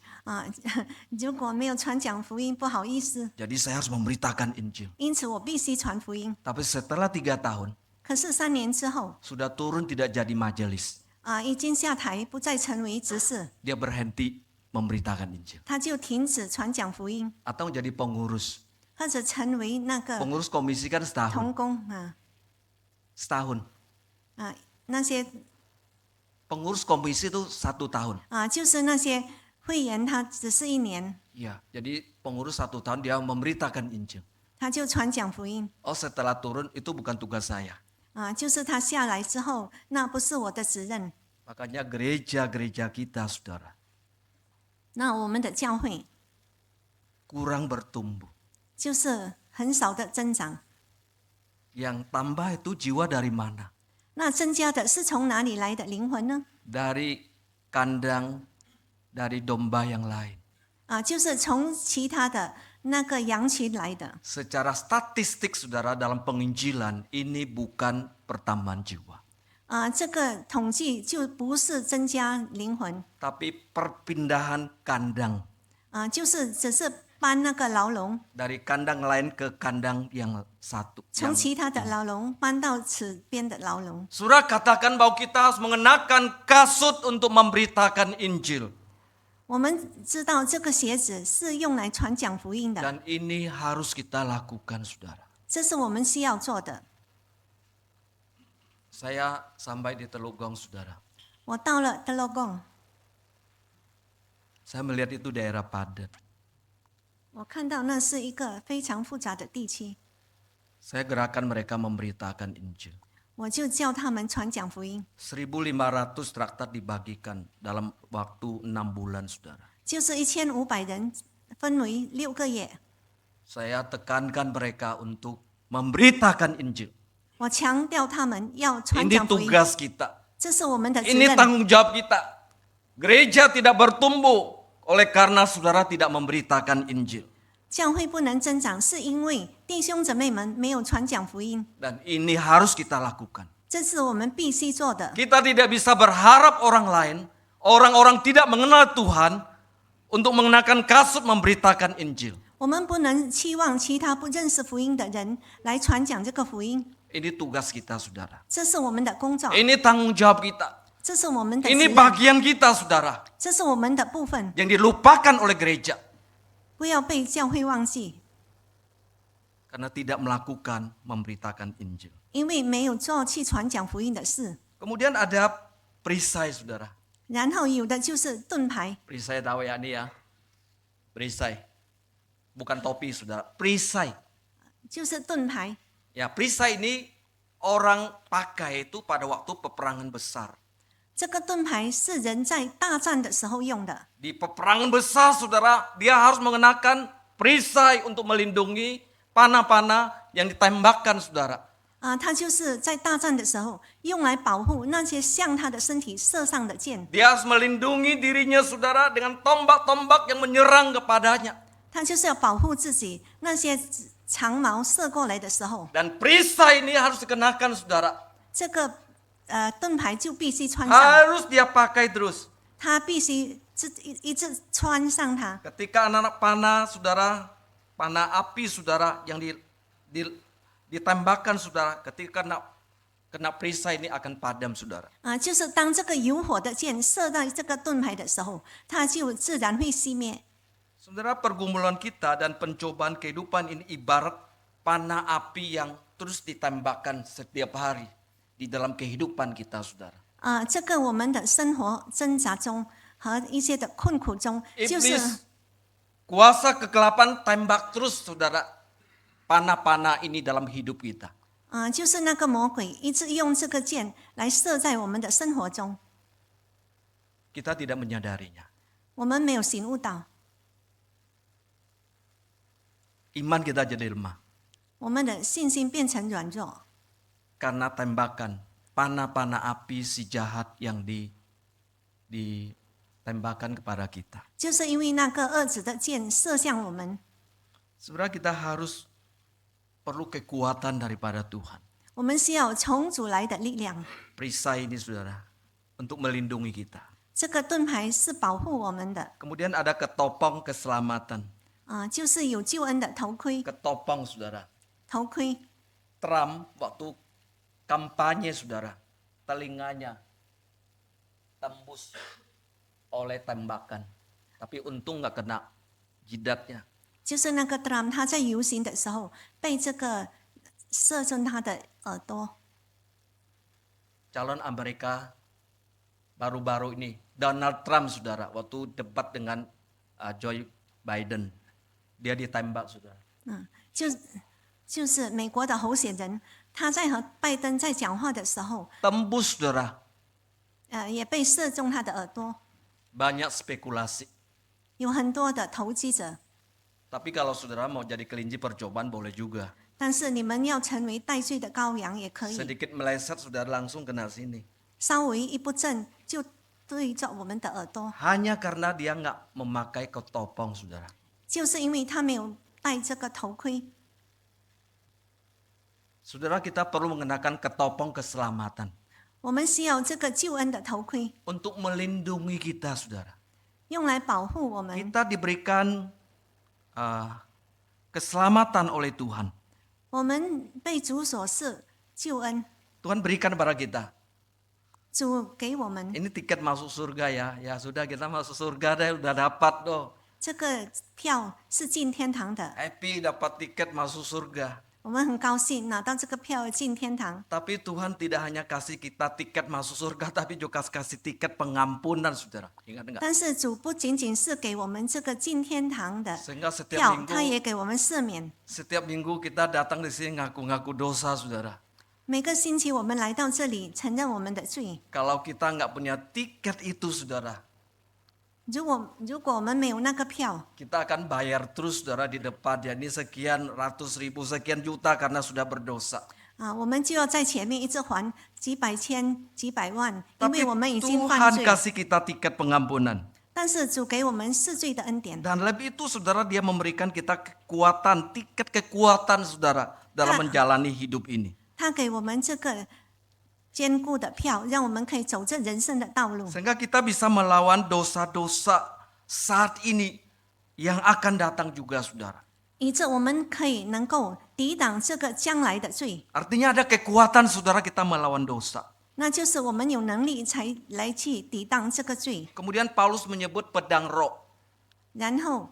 如果没有传讲福音，不好意思， Jadi saya harus memberitakan Injil. 因此我必须传福音。 Tapi setelah 3 tahun, 可是3年之后， sudah turun tidak jadi majelis. 已经下台，不再成为执事， Dia berhenti memberitakan Injil. 他就停止传讲福音， Atau jadi pengurus. 或者成为那个 Pengurus komisi kan setahun. 同工Setahun. 那些 Pengurus komisi itu 1 tahun. 就是那些会员，他只是1年， Ya, jadi pengurus 1 tahun dia memberitakan Injil. 他就传讲福音 Oh, setelah turun itu bukan tugas saya. 就是他下来之后，那不是我的责任。 Makanya gereja-gereja kita, saudara, 那我们的教会 kurang bertumbuh. 就是很少的增长， Yang tambah itu jiwa dari mana? 那增加的是从哪里来的灵魂呢？ Dari kandang, dari domba yang lain. 就是从其他的那个羊群来的。 Secara statistik, saudara, dalam penginjilan ini bukan pertambahan jiwa. 这个统计就不是增加灵魂， Tapi perpindahan kandang. 就是只是搬那个牢笼， Dari kandang lain ke kandang yang satu. 从其他的牢笼搬到此边的牢笼。 Surah katakan bahwa kita harus mengenakan kasut untuk memberitakan Injil. 我们知道这个鞋子是用来传讲福音的， Dan ini harus kita lakukan, saudara. 这是我们需要做的。 Saya sampai di Teluk Gong, saudara. 我到了德罗贡， Saya melihat itu daerah padat. 我看到那是一个非常复杂的地区， Saya gerakan mereka memberitakan Injil. 我就叫他们传讲福音， 1.500 traktat dibagikan dalam waktu 6 bulan, saudara. 就是1500人分为6个月。 Saya tekankan mereka untuk memberitakan Injil. 我强调他们要传 Ini 讲福音， tugas kita. 这是我们的责 Ini 任。 tanggung jawab kita. Gereja tidak bertumbuh oleh karena saudara tidak memberitakan Injil. 教会不能增长，是因为弟兄姊妹们没有传讲福音， Dan ini harus kita lakukan. 这是我们必须做的。 Kita tidak bisa berharap orang lain, orang-orang tidak mengenal Tuhan, untuk mengenakan kasut memberitakan Injil. 我们不能期望其他不认识福音的人来传讲这个福音， Ini tugas kita, saudara. 这是我们的工作， Ini tanggung jawab kita. 这是我们的责 Ini 任， bagian kita, saudara, 这是我们的部分， yang dilupakan oleh gereja 不要被教会忘记， karena tidak melakukan memberitakan Injil. 因为没有做去传讲福音的事。 Kemudian ada perisai, saudara. 然后有的就是盾牌， Perisai tahu ya ini ya? Perisai. Bukan topi, saudara. Perisai. 就是盾牌。 Ya, perisai ini orang pakai itu pada waktu peperangan besar. 这个盾牌是人在大战的时候用的。 Di peperangan besar, saudara, dia harus mengenakan perisai untuk melindungi panah-panah yang ditembakkan, saudara. 他就是在大战的时候用来保护那些向他的身体射上的箭， Dia harus melindungi dirinya saudara dengan tombak-tombak yang menyerang kepadanya. 他就是要保护自己那些长矛射过来的时候， Dan perisai ini harus dikenakan saudara. 这个盾牌就必须穿上， Harus dia pakai terus. 他必须一直穿上它。 Ketika anak-anak panah saudara, panah api saudara yang ditembakkan saudara, ketika kena perisai ini akan padam saudara. 就是当这个有火的箭射到这个盾牌的时候，它就自然会熄灭。 Saudara, pergumulan kita dan pencobaan kehidupan ini ibarat panah api yang terus ditembakkan setiap hari di dalam kehidupan kita saudara. 这个我们的生活挣扎中和一些的困苦中，就是 Iblis kuasa kegelapan tembak terus saudara panah-panah ini dalam hidup kita. 就是那个魔鬼一直用这个箭来射在我们的生活中， Kita tidak menyadarinya. 我们没有醒悟到， Iman kita jadi lemah 我们的信心变成软弱， karena tembakan panah-panah api si jahat yang ditembakkan kepada kita. 就是因为那个恶子的箭射向我们。 Sebenarnya kita harus perlu kekuatan daripada Tuhan. 我们需要从主来的力量， Perisai ini saudara untuk melindungi kita. 这个盾牌是保护我们的， Kemudian ada ketopong keselamatan. 就是有救恩的头盔， Ketopong saudara. 头盔。 Trump waktu kampanye saudara, telinganya tembus oleh tembakan. Tapi untung gak kena jidatnya. 就是那个 Trump 他在游行的时候被这个射中他的耳朵。 Calon Amerika baru-baru ini, Donald Trump saudara, waktu debat dengan Joe Biden, dia ditembak saudara. 就是美国的候选人，他在和拜登在讲话的时候， Tembus saudara, 也被射中他的耳朵。 banyak spekulasi. 有很多的投机者， Tapi kalau saudara mau jadi kelinci percobaan boleh juga. 但是你们要成为带罪的羔羊也可以， Sedikit meleset saudara langsung kena sini. 稍微一不正就对着我们的耳朵， Hanya karena dia nggak memakai ketopong saudara. 就是因为他没有戴这个头盔。 Saudara, kita perlu mengenakan ketopong keselamatan 我们需要这个救恩的头盔， untuk melindungi kita saudara. 用来保护我们。 Kita diberikan keselamatan oleh Tuhan. 我们被主所赐救恩， Tuhan berikan kepada kita. 主给我们 Ini tiket masuk surga ya. Ya sudah kita masuk surga deh, udah dapat doh. 这个票是进天堂的， Happy dapat tiket masuk surga. 我们很高兴拿到这个票进天堂。 Tapi Tuhan tidak hanya kasih kita tiket masuk surga, tapi juga kasih tiket pengampunan saudara. Ingat enggak? 但是主不仅仅是给我们这个进天堂的 Sehingga 票，他也给我们赦免。 setiap minggu kita datang di sini ngaku-ngaku dosa saudara. 每个星期我们来到这里，承认我们的罪。 Kalau kita nggak punya tiket itu saudara, 如果我们没有那个票， kita akan bayar terus saudara di depan. Ya ini sekian ratus ribu, sekian juta karena sudah berdosa. 我们就要在前面一直还几百千、几百万，因 Tapi 为我们已经犯 Tuhan 罪。 kasih kita tiket pengampunan. 但是主给我们赦罪的恩典， Dan lebih itu saudara, dia memberikan kita kekuatan, tiket kekuatan saudara dalam menjalani hidup ini. 他给我们这个坚固的票，让我们可以走这人生的道路， Sehingga kita bisa melawan dosa-dosa saat ini yang akan datang juga saudara. 以致我们可以能够抵挡这个将来的罪。 Artinya ada kekuatan saudara kita melawan dosa. 那就是我们有能力才来去抵挡这个罪。 Kemudian Paulus menyebut pedang roh, 然后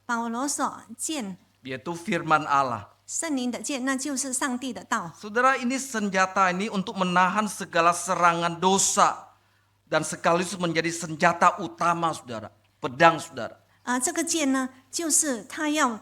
保罗说剑， yaitu firman Allah. 圣灵的剑，那就是上帝的道。 Saudara, ini senjata ini untuk menahan segala serangan dosa dan sekaligus menjadi senjata utama saudara. Pedang saudara. 这个剑呢，就是他要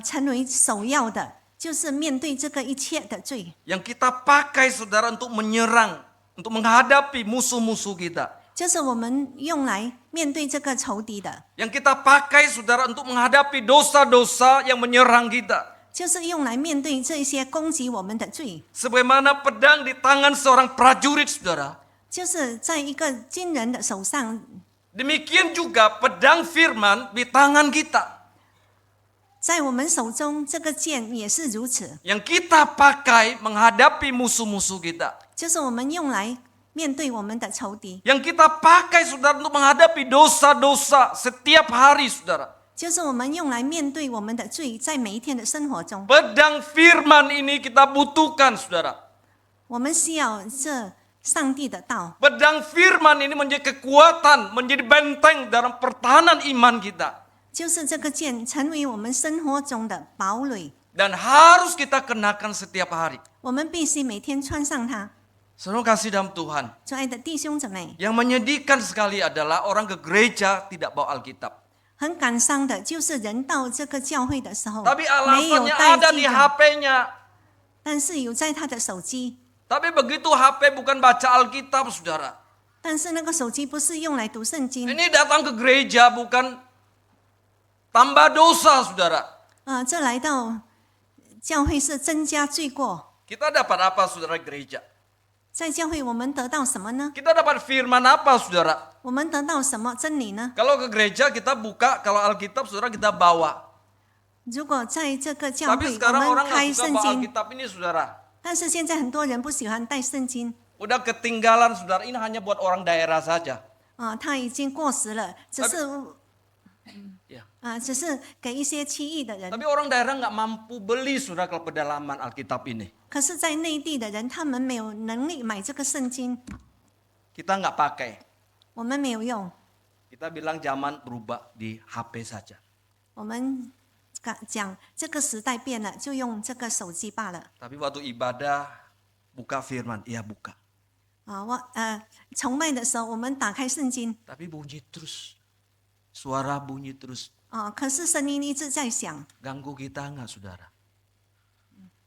成为首要的，就是面对这个一切的罪， Yang kita pakai saudara untuk menyerang, untuk menghadapi musuh-musuh kita. 就是我们用来面对这个仇敌的。 Yang kita pakai saudara untuk menghadapi dosa-dosa yang menyerang kita. 就是用来面对这些攻击我们的罪， Sebagaimana pedang di tangan seorang prajurit, saudara. 就是在一个军人的手上， Demikian juga pedang firman di tangan kita. 在我们手中这个剑也是如此， Yang kita pakai menghadapi musuh-musuh kita. 就是我们用来面对我们的仇敌， Yang kita pakai, saudara, untuk menghadapi dosa-dosa setiap hari, saudara. 就是我们用来面对我们的罪，在每一天的生活中， Pedang firman ini kita butuhkan, saudara. 我们需要这上帝的道。 Pedang firman ini menjadi kekuatan, menjadi benteng dalam pertahanan iman kita. 就是这个剑成为我们生活中的堡垒， Dan harus kita kenakan setiap hari. 我们必须每天穿上它。 Saudara kasih dalam Tuhan. 亲爱的弟兄姊妹， Yang menyedihkan sekali adalah orang ke gereja tidak bawa Alkitab. 很感伤的就是人到这个教会的时候 Tapi 没有 alasannya 带 ada 记 di 的， HP-nya. 但是有在他的手机， Tapi begitu HP bukan baca Alkitab, saudara. 但是那个手机不是用来读圣经， Ini datang ke gereja bukan tambah dosa, saudara. 这来到教会是增加罪过。 Kita dapat apa, saudara, gereja? 在教会我们得到什么呢？ Kita dapat firman apa, saudara? 我们得到什么真理呢？ Kalau ke gereja kita buka, kalau Alkitab, saudara, kita bawa. 如果在这个教 Tapi 会，我 sekarang 们 orang 开 nggak suka 圣 bawa 经， Alkitab ini, saudara. 但是现在很多人不喜欢带圣经， Udah ketinggalan, saudara. Ini hanya buat orang daerah saja. 他已经过时了，只是 Ya. 只是给一些七亿的人。 Tapi orang daerah nggak mampu beli, saudara, kalau pedalaman Alkitab ini. 可是，在内地的人，他们没有能力买这个圣经， Kita nggak pakai. 我们没有用。 Kita bilang zaman berubah di HP saja. 我们讲这个时代变了，就用这个手机罢了。 Tapi waktu ibadah buka firman, iya buka. 崇拜的时候，我们打开圣经， Tapi bunyi terus. Suara bunyi terus. 可是声音一直在响， Ganggu kita nggak, saudara?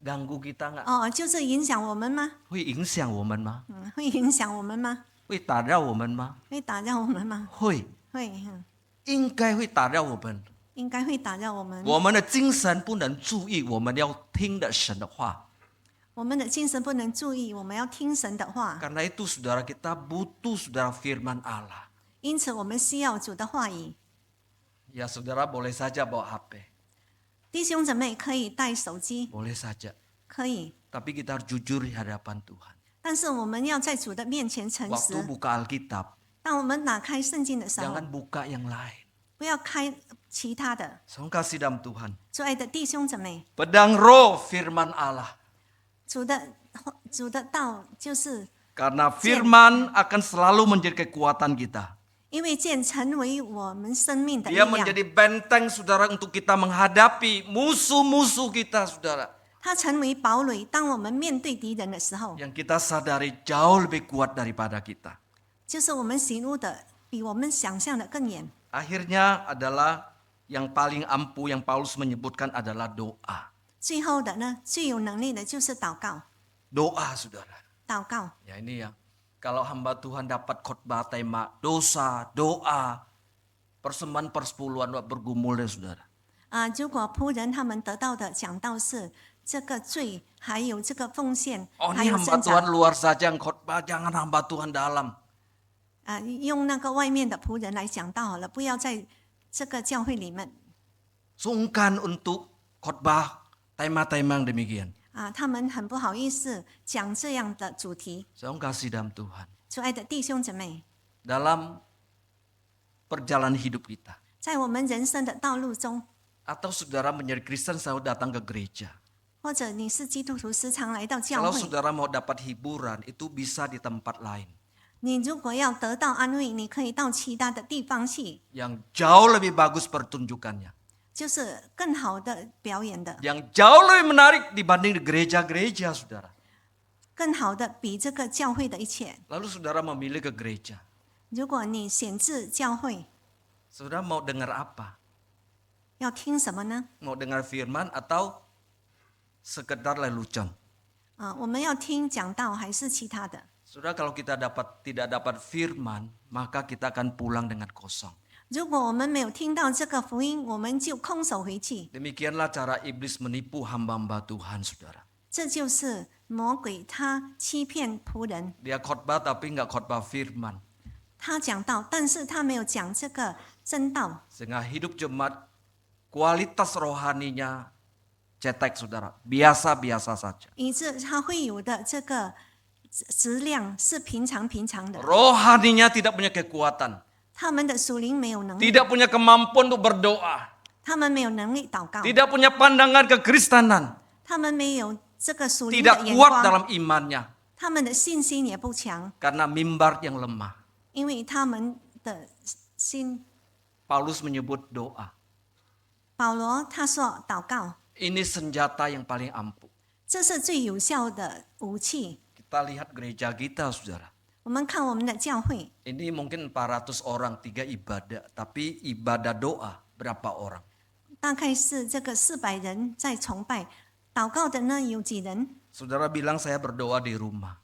Ganggu kita nggak? 就是影响我们吗？会影响我们吗？会影响我们吗？会打扰我们吗？会打扰我们吗？会，会，应该会打扰我们。应该会打扰我们。我们的精神不能注意，我们要听的神的话。我们的精神不能注意，我们要听神的话。 Karena itu, saudara, kita butuh, saudara, firman Allah. 因此，我们需要主的话语。 Ya, saudara boleh saja bawa HP, 弟兄姊妹可以带手机， boleh saja. 可以， Tapi kita harus jujur di hadapan Tuhan. 但是我们要在主的面前诚 Waktu 实。 buka Alkitab, 当我们打开圣经的时候， jangan buka yang lain. 不要开其他的。 Saudara kasih dalam Tuhan. 亲爱的弟兄姊妹， Pedang roh firman Allah. 主的道就是， Karena firman akan selalu menjadi kekuatan kita. 因为剑成为我们生命的力 Dia 量， menjadi benteng, saudara, untuk kita menghadapi musuh-musuh kita, saudara. 它成为堡垒。当我们面对敌人的时候， Yang kita sadari jauh lebih kuat daripada kita. 就是我们行路的比我们想象的更远。 Akhirnya adalah yang paling ampuh yang Paulus menyebutkan adalah doa. 最后的呢，最有能力的就是祷告， Doa, saudara. 祷告。 Ya ini ya. Kalau hamba Tuhan dapat khotbah tema dosa, doa, persembahan persepuluhan bergumul ya, saudara. 如果仆人他们得到的讲道是这个罪，还有这个奉献， Oh 还 ini 有 hamba 增 Tuhan 长， luar saja yang khotbah, jangan hamba Tuhan dalam. 用那个外面的仆人来讲道好了，不要在这个教会里面 Sungkan untuk khotbah tema-tema yang demikian. 他们很不好意思讲这样的主题。 Saya kasih dalam Tuhan. 亲爱的弟兄姊妹， Dalam perjalanan hidup kita. 在我们人生的道路中， Atau saudara menjadi Kristen selalu datang ke gereja. 或者你是基督徒，时常来到教 Kalau 会， saudara mau dapat hiburan, itu bisa di tempat lain. 你如果要得到安慰，你可以到其他的地方去， Yang jauh lebih bagus pertunjukannya. 就是更好的表演的， Yang jauh lebih menarik dibanding di gereja-gereja, saudara. 更好的比这个教会的一切。 Lalu saudara memilih ke gereja. 如果你选自教会， Saudara mau dengar apa? 要听什么呢？ Mau dengar firman atau sekedar lelucon? 我们要听讲道还是其他的？ Saudara, kalau kita tidak dapat firman, maka kita akan pulang dengan kosong. 如果我们没有听到这个福音，我们就空手回去。 Demikianlah cara iblis menipu hamba-hamba Tuhan, saudara. 这就是魔鬼他欺骗仆人。 Dia khotbah tapi nggak khotbah firman. 他讲道，但是他没有讲这个真道， Sehingga hidup jemaat kualitas rohaninya cetek, saudara. Biasa-biasa saja. 以致他会有的这个质量是平常的。 Rohaninya tidak punya kekuatan. 他们的属灵没有能力， Tidak punya kemampuan untuk berdoa. 他们没有能力祷告， Tidak punya pandangan kekristenan. 他们没有这个属灵的 Tidak 眼 kuat 光， dalam imannya. 他们的信心也不强， Karena mimbar yang lemah. 因为他们的心。 Paulus menyebut doa. 保罗他说祷告， Ini senjata yang paling ampuh. 这是最有效的武器。 Kita lihat gereja kita, saudara. 我们看我们的教会， Ini mungkin 400 orang, 3 ibadah. Tapi ibadah doa berapa orang? 大概是这个400人在崇拜，祷告的呢有几人？ Saudara bilang saya berdoa di rumah.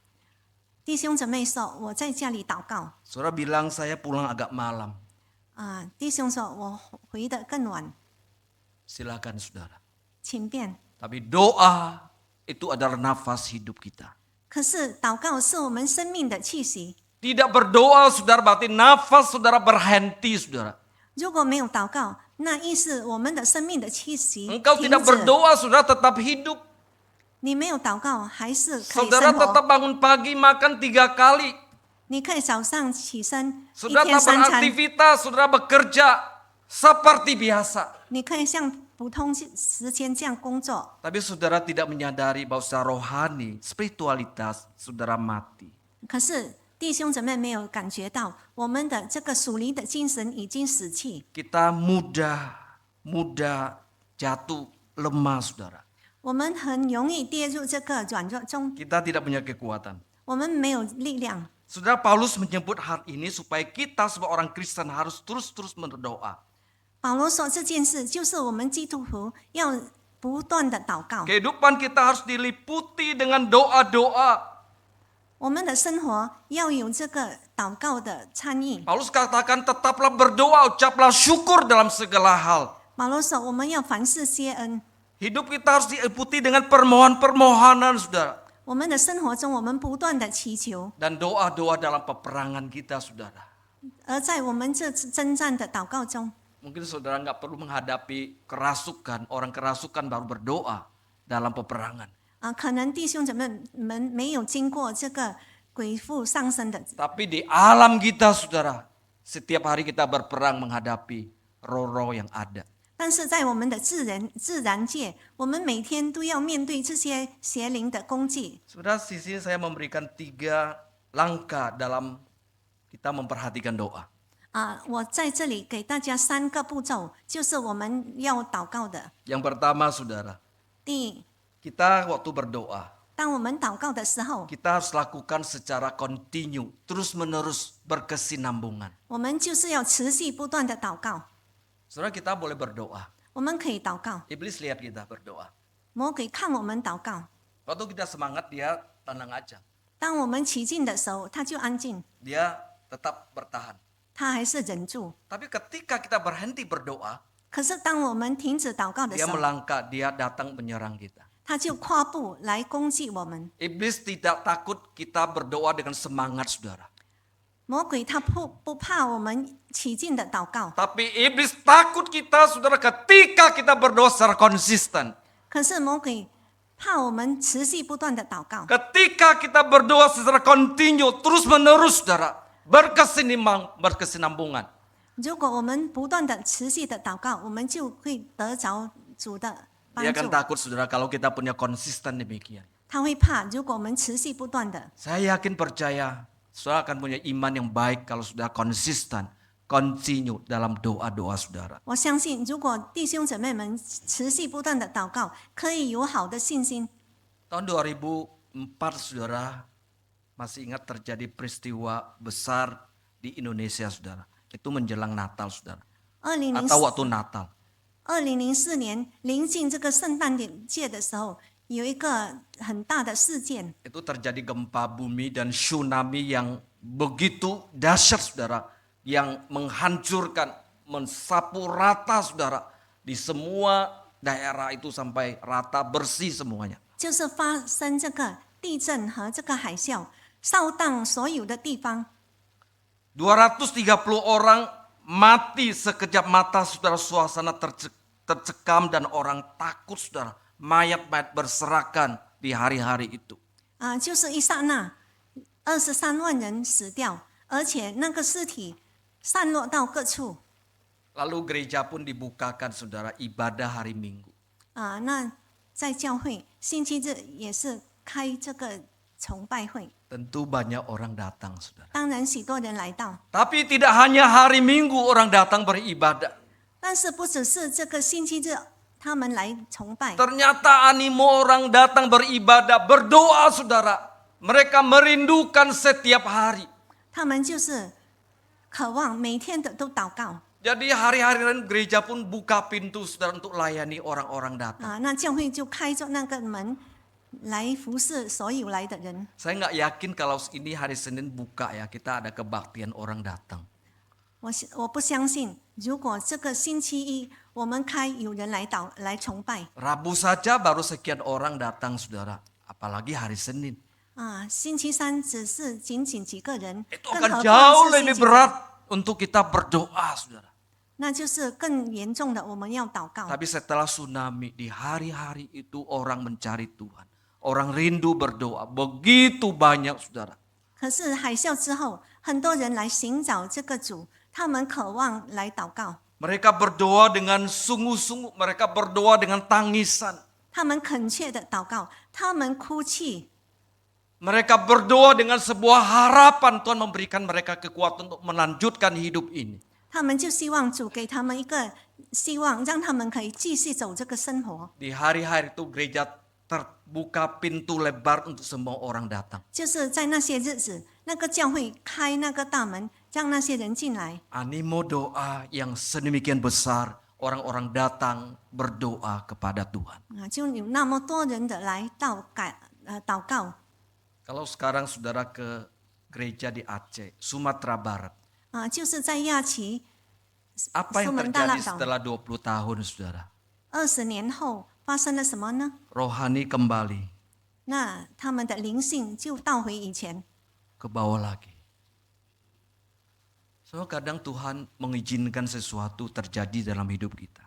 弟兄姊妹说我在家里祷告， Saudara bilang saya pulang agak malam. 弟兄说我回得更晚， Silakan saudara. 请便。 Tapi doa itu adalah nafas hidup kita. 可是祷告是我们生命的气息， Tidak berdoa, saudara, berarti nafas saudara berhenti, saudara. 如果没有祷告，那意思我们的生命的气息 Engkau 停 tidak 止。 berdoa, saudara tetap hidup. 你没有祷告还是可以 Saudara 生活， tetap bangun pagi makan 3 kali. 你可以早上起身，一 Saudara 天 tetap 3餐， beraktivitas, saudara bekerja seperti biasa. 你可以像普通时间这样工作。 Tapi saudara tidak menyadari bahwa secara rohani, spiritualitas, saudara mati. 可是弟兄姊妹没有感觉到，我们的这个属灵的精神已经死去， Kita mudah jatuh lemah, saudara. 我们很容易跌入这个软弱中， Kita tidak punya kekuatan. 我们没有力量。 Saudara, Paulus menyebut hal ini supaya kita sebagai orang Kristen harus terus-terus berdoa. 保罗说这件事就是我们基督徒要不断的祷告， Kehidupan kita harus diliputi dengan doa-doa. 我们的生活要有这个祷告的参与。 Paulus katakan tetaplah berdoa, ucaplah syukur dalam segala hal. 保罗说我们要凡事谢恩， Hidup kita harus diliputi dengan permohonan-permohonan, saudara. 我们的生活中我们不断的祈求， Dan doa-doa dalam peperangan kita, saudara. 而在我们这次征战的祷告中， Mungkin saudara nggak perlu menghadapi kerasukan. Orang kerasukan baru berdoa dalam peperangan. 可能弟兄姊妹们没有经过这个鬼附上身的， Tapi di alam kita, saudara, setiap hari kita berperang menghadapi roh-roh yang ada. 但是在我们的自然界，我们每天都要面对这些邪灵的攻击。 Saudara, sisi saya memberikan 3 langkah dalam kita memperhatikan doa. 我在这里给大家3个步骤，就是我们要祷告的。 Yang pertama, saudara, 第一， kita waktu berdoa, 当我们祷告的时候， kita harus lakukan secara kontinu, terus-menerus berkesinambungan. 我们就是要持续不断的祷告。 Saudara, kita boleh berdoa. 我们可以祷告， Iblis lihat kita berdoa. 魔鬼看我们祷告。 Waktu kita semangat, dia tenang aja. 当我们起劲的时候，他就安静， Dia tetap bertahan. 他还是忍住。 Tapi ketika kita berhenti berdoa, 可是当我们停止祷告的 dia 时候， melangkah, dia datang menyerang kita. 他就跨步来攻击我们。 Iblis tidak takut kita berdoa dengan semangat, saudara. 魔鬼他不怕我们起劲的祷告， Tapi iblis takut kita, saudara, ketika kita berdoa secara konsisten. 可是魔鬼怕我们持续不断的祷告。 Ketika kita berdoa secara kontinu, terus-menerus, saudara, berkesinambungan. 如果我们不断的持续的祷告，我们就会得着主的帮 Dia 助 akan。takut, saudara, kalau kita punya konsisten demikian. 他会怕，如果我们持续不断的， Saya yakin percaya, saudara akan punya iman yang baik kalau sudah konsisten, kontinu dalam doa-doa saudara. 我相信，如果弟兄姊妹们持续不断的祷告，可以有好的信心。 Tahun 2004, saudara, masih ingat terjadi peristiwa besar di Indonesia, saudara. Itu menjelang Natal, saudara. 2004 Atau waktu Natal. 年临近这个圣诞节的时候，有一个很大的事件， Itu terjadi gempa bumi dan tsunami yang begitu dahsyat, saudara. Yang menghancurkan mensapu rata saudara. Di semua daerah itu sampai rata bersih semuanya. 就是发生这个地震和这个海啸，扫荡所有的地方。 230 orang mati sekejap mata saudara, suasana tercekam dan orang takut saudara. Mayat-mayat berserakan di hari-hari itu. 就是一刹那，23万人死掉，而且那个尸体散落到各处。 Lalu gereja pun dibukakan saudara, ibadah hari Minggu. 那在教会星期日也是开这个崇拜会， Tentu banyak orang datang saudara. 当然许多人来到， Tapi tidak hanya hari Minggu orang datang beribadah. 但是不只是这个星期日他们来崇拜， Ternyata animo orang datang beribadah, berdoa saudara. Mereka merindukan setiap hari. 他们就是渴望每天的都祷告。 Jadi hari-hari lain gereja pun buka pintu saudara untuk layani orang-orang datang. 那教会就开着那个门来服侍所有来的人。 Saya nggak yakin kalau ini hari Senin buka ya, kita ada kebaktian orang datang. 我不相信，如果这个星期一我们开有人来崇拜， Rabu saja baru sekian orang datang saudara, apalagi hari Senin. 星期三只是仅几个人， Itu 更 akan 何 jauh 况是 lebih 星期五， berat untuk kita berdoa saudara. 那就是更严重的，我们要祷告。 Tapi setelah tsunami di hari-hari itu orang mencari Tuhan. Orang rindu berdoa, begitu banyak saudara. 可是海啸之后，很多人来寻找这个主，他们渴望来祷告， Mereka berdoa dengan sungguh-sungguh, mereka berdoa dengan tangisan. 他们恳切的祷告，他们哭泣， Mereka berdoa dengan sebuah harapan Tuhan memberikan mereka kekuatan untuk melanjutkan hidup ini. 他们就希望主给他们一个希望，让他们可以继续走这个生活。 Di hari-hari itu gereja terbuka pintu lebar untuk semua orang datang. 就是在那些日子，那个教会开那个大门，让那些人进来。 Animo doa yang sedemikian besar, orang-orang datang berdoa kepada Tuhan. 就有那么多人的来祷告。 Kalau sekarang saudara ke gereja di Aceh, Sumatera Barat, 就是在亚旗 apa yang Sumber terjadi Dalam. setelah 20 tahun saudara? 20年后发生了什么呢？ Rohani kembali 那他们的灵性就倒回以前。 ke bawah lagi. So kadang Tuhan mengizinkan sesuatu terjadi dalam hidup kita.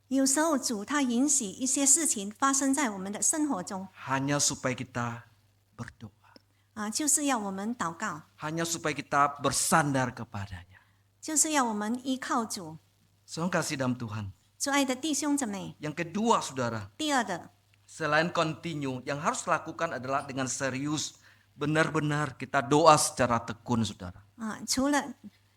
有时候主他允许一些事情发生在我们的生活中， Hanya supaya kita berdoa. 就是要我们祷告， Hanya supaya kita bersandar kepadanya. 就是要我们依靠主。 Saudara kasih dalam Tuhan. 主爱的弟兄姊妹， Yang kedua saudara, 第二的， selain continue, yang harus lakukan adalah dengan serius. Benar-benar kita doa secara tekun saudara. 除了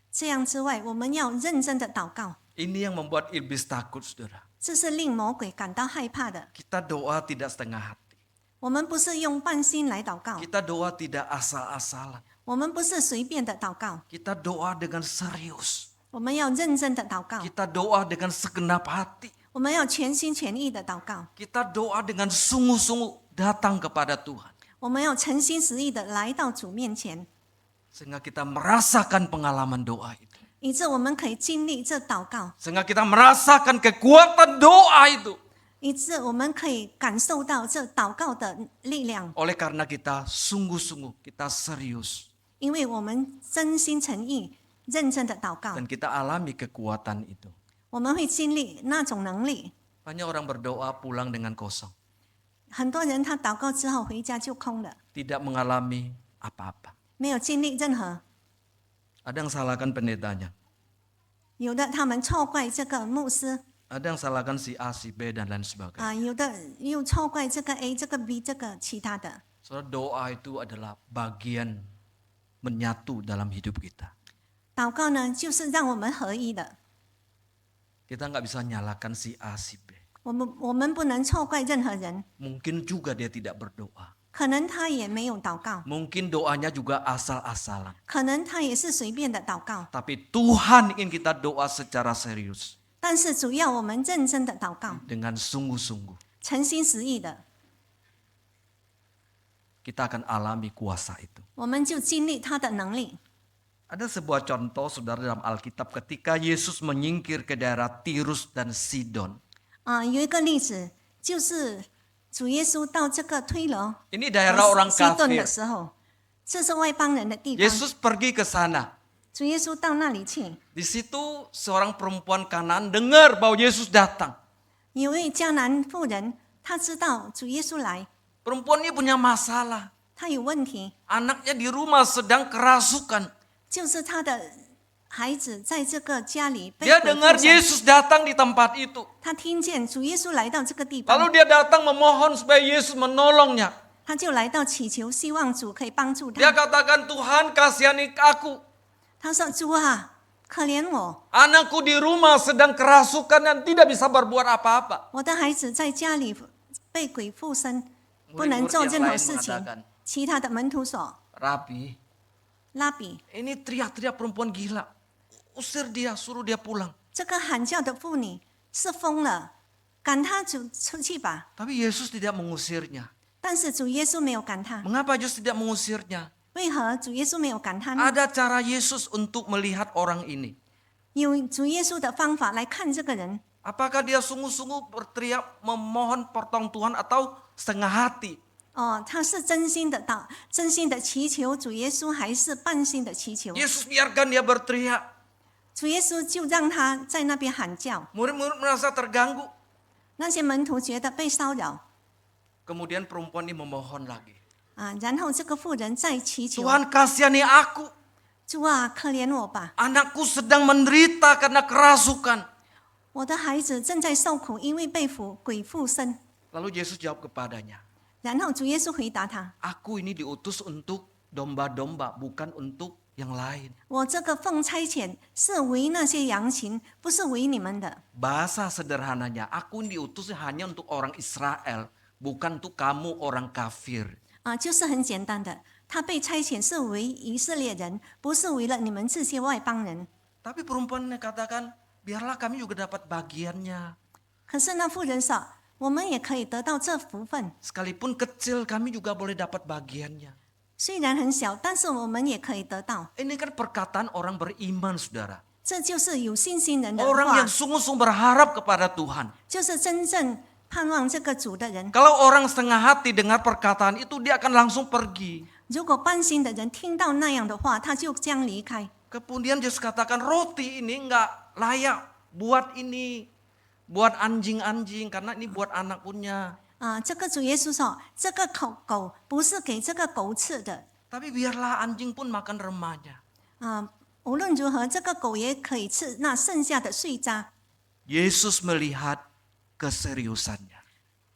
这样之外，我们要认真的祷告。 Ini yang membuat iblis takut saudara. 这是令魔鬼感到害怕的。 Kita doa tidak setengah hati. 我们不是用半心来祷告， Kita doa tidak asal-asalan. 我们不是随便的祷告， Kita doa dengan serius. 我们要认真的祷告， Kita doa dengan segenap hati. 我们要全心全意的祷告， Kita doa dengan sungguh-sungguh datang kepada Tuhan. 我们要诚心实意的来到主面前， Sehingga kita merasakan pengalaman doa itu. 以致我们可以经历这祷告， Sehingga kita merasakan kekuatan doa itu. 以致我们可以感受到这祷告的力量， Oleh karena kita sungguh-sungguh, kita serius. 因为我们真心诚意、认真的祷告， Dan kita alami kekuatan itu. 我们会经历那种能力。 Banyak orang berdoa pulang dengan kosong. 很多人他祷告之后回家就空了， Tidak mengalami apa-apa. 没有经历任何。 Ada yang salahkan pendetanya. 有的他们错怪这个牧师， Ada yang salahkan si A, si B, dan lain sebagainya. 有的又错怪这个 A、这个 B、这个其他的。 Saudara, doa itu adalah bagian menyatu dalam hidup kita. 祷告呢，就是让我们合一的。 Kita nggak bisa nyalakan si A, si B. 我们不能错怪任何人， Mungkin juga dia tidak berdoa. 可能他也没有祷告， Mungkin doanya juga asal-asalan. 可能他也是随便的祷告。 Tapi Tuhan ingin kita doa secara serius. 但是主要我们认真的祷告， Dengan sungguh-sungguh. 诚心实意的， Kita akan alami kuasa itu. 我们就经历他的能力。Ada sebuah contoh saudara dalam Alkitab ketika Yesus menyingkir ke daerah Tirus dan Sidon. 有一个例子，就是主耶稣到这个推罗 Ini daerah orang 西顿 kafir. 的时候，这是外邦人的地方。 Yesus pergi ke sana. 主耶稣到那里去， Di situ seorang perempuan Kanaan dengar bahwa Yesus datang. 有位迦南妇人，她知道主耶稣来， Perempuan ini punya masalah. 她有问题， Anaknya di rumah sedang kerasukan. 就是她的孩子在这个家里被 Dia 鬼 dengar 附身。 Yesus datang di tempat itu. 她听见主耶稣来到这个地方， Lalu dia datang memohon supaya Yesus menolongnya. 她就来到祈求，希望主可以帮助 Dia 她。 katakan, Tuhan kasihani aku. 她说：“主啊，可怜我， Anakku di rumah sedang kerasukan dan tidak bisa berbuat apa-apa. 我的孩子在家里被鬼附身，不能做任何事情。”其他的门徒说 Rabi,：“ 拉比， ini teriak-teriak perempuan gila. Usir dia, suruh dia pulang. 这个喊叫的妇女是疯了，赶她出去吧。 Tapi Yesus tidak mengusirnya. ”但是主耶稣没有赶她， Mengapa Yesus tidak mengusirnya? 为何主耶稣没有赶她呢？ Ada cara Yesus untuk melihat orang ini. 有主耶稣的方法来看这个人， Apakah dia sungguh-sungguh berteriak memohon pertolongan Tuhan atau setengah hati? 他是真心的真心的祈求主耶稣，还是半心的祈求？ Yesus biarkan dia berteriak. 主耶稣就让他在那边喊叫， Murid-murid merasa terganggu. 那些门徒觉得被骚扰 Kemudian perempuan ini memohon lagi. 然后这个妇人再祈求， Tuhan kasihani aku. 主啊，可怜我吧， Anakku sedang menderita karena kerasukan. 我的孩子正在受苦，因为被鬼附身。 Lalu Yesus jawab kepadanya, 然后主耶稣回答他： Aku ini diutus untuk domba-domba, bukan untuk yang lain. 我这个奉差遣是为那些羊群，不是为你们的。 Bahasa sederhananya, aku ini diutus hanya untuk orang Israel, bukan untuk kamu orang kafir. 就是很简单的，他被差遣是为以色列人，不是为了你们这些外邦人。 Tapi perempuan ini katakan, biarlah kami juga dapat bagiannya. 可是那妇人说，我们也可以得到这福分， Sekalipun kecil, kami juga boleh dapat bagiannya. 虽然很小，但是我们也可以得到。 Ini kan perkataan orang beriman, saudara. 这就是有信心人的 Orang 话 yang，sungguh-sungguh berharap kepada Tuhan. 就是真正盼望这个主的人。 Kalau orang setengah hati dengar perkataan itu, dia akan langsung pergi. 如果半心的人听到那样的话，他就将离开。 Kemudian Yesus katakan, roti ini enggak layak buat ini, buat anjing-anjing, karena ini buat anak punya. 这个主耶稣说，这个狗不是给这个狗吃的。 Tapi biarlah anjing pun makan remahnya. 无论如何，这个狗也可以吃那剩下的碎渣。 Yesus melihat keseriusannya.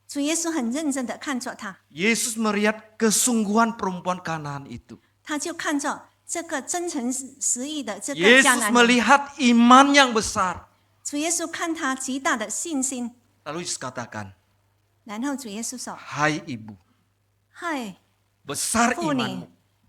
主耶稣很认真的看着他， Yesus melihat kesungguhan perempuan Kanaan itu. 他就看着这个真诚实意的这个迦 Yesus 南人。 melihat iman yang besar. 主耶稣看他极大的信心， Lalu Yesus katakan, 然后主耶稣说 hai ibu,：“ 嗨， besar 妇女 imanmu.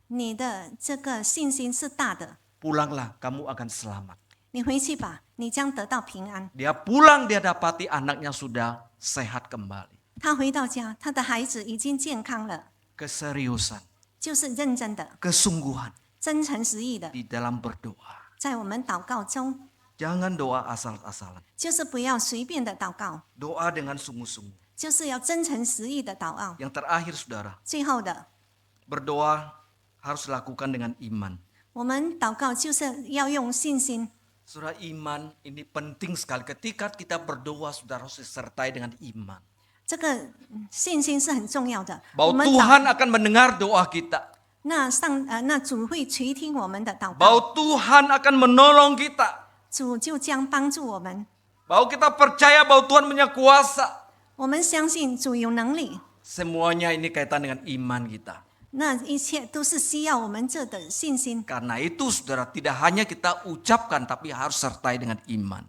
你的这个信心是大的， Pulanglah, kamu akan selamat. 你回去吧，你将得到平安。” Dia pulang, dia dapati anaknya sudah sehat kembali. 他回到家，他的孩子已经健康了， Keseriusan, 就是认真的、 kesungguhan 真诚实意的， di dalam berdoa. 在我们祷告中， Jangan doa asal-asalan. 就是不要随便的祷告， Doa dengan sungguh-sungguh. 就是要真诚实意的祷告。 Yang terakhir, saudara, 最后的， berdoa harus dilakukan dengan iman. 我们祷告就是要用信心。 Saudara, iman ini penting sekali. Ketika kita berdoa, saudara harus disertai dengan iman. 这个信心是很重要的。我 Bahwa 们 Tuhan akan mendengar doa kita. 那主会垂听我们的祷告， Bahwa Tuhan akan menolong kita. 主就将帮助我们。 Bahwa kita percaya bahwa Tuhan punya kuasa. 我们相信主有能力， Semuanya ini kaitan dengan iman kita. 那一切都是需要我们这的信心 Karena itu, saudara, tidak hanya kita ucapkan, tapi harus sertai dengan iman.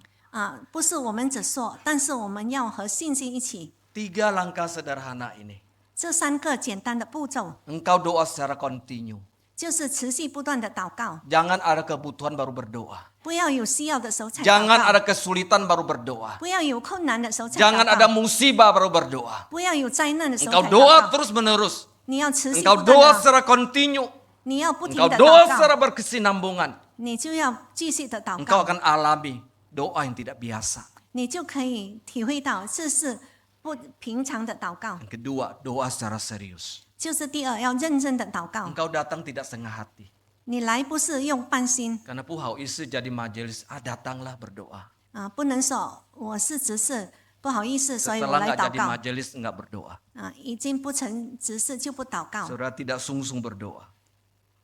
不是我们只说，但是我们要和信心一起。 3 langkah sederhana ini. 这3个简单的步骤， Engkau doa secara kontinu. 就是持续不断的祷告， Jangan ada kebutuhan baru berdoa. 不要有需要的时候才祷 Jangan 告， ada kesulitan baru berdoa. 不要有困难的时候才祷 Jangan ada 告， musibah baru berdoa. 不要有灾难的时候 Engkau 才 doa 祷告。 terus menerus. 你要持续 Engkau 不断 doa 的， secara kontinu. 你要不停 Engkau 的 doa 祷告， secara berkesinambungan. 你就要继续的祷 engkau 告， akan alami doa yang tidak biasa. 你就可以体会到这是不平常的祷告。 Yang kedua, doa secara serius. 就是第二，要认真的祷告。 Engkau datang tidak setengah hati. 你来不是用半心 Karena puhau isi jadi majelis, datanglah berdoa. 啊，不能说我是执事，不好意思，所以我 Setelah 来 nggak 祷 jadi 告 majelis, enggak berdoa. 啊，已经不成执事就不祷告， Saudara tidak sungsung berdoa.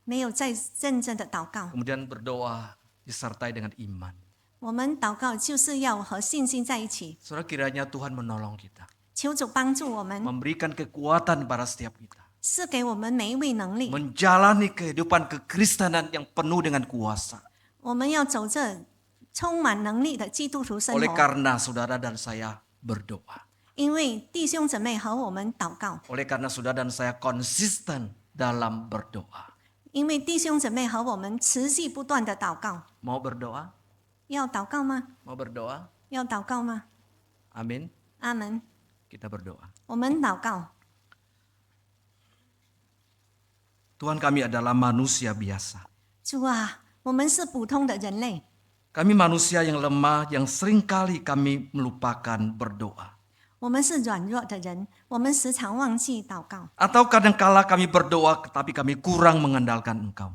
没有再认真的祷告。 Kemudian berdoa disertai dengan iman. 我们祷告就是要和信心在一起， Saudara, kiranya Tuhan menolong kita. 求主帮助我们， Memberikan kekuatan pada setiap kita. 赐给我们每一位能力。 Menjalani kehidupan kekristenan yang penuh dengan kuasa. 我们要走这充满能力的基督徒生 Oleh 活， karena saudara dan saya berdoa. 因为弟兄姊妹和我们祷告， Oleh karena saudara dan saya konsisten dalam berdoa. 因为弟兄姊妹和我们持续不断的祷告。 Mau berdoa? 要祷告吗？ Mau berdoa? 要祷告吗？ Amin. 阿门。 Kita berdoa. 我们祷告， Tuhan, kami adalah manusia biasa. 主啊，我们是普通的人类， Kami manusia yang lemah, yang seringkali kami melupakan berdoa. 我们是软弱的人，我们时常忘记祷告。 Atau kadangkala kami berdoa, tapi kami kurang mengandalkan Engkau.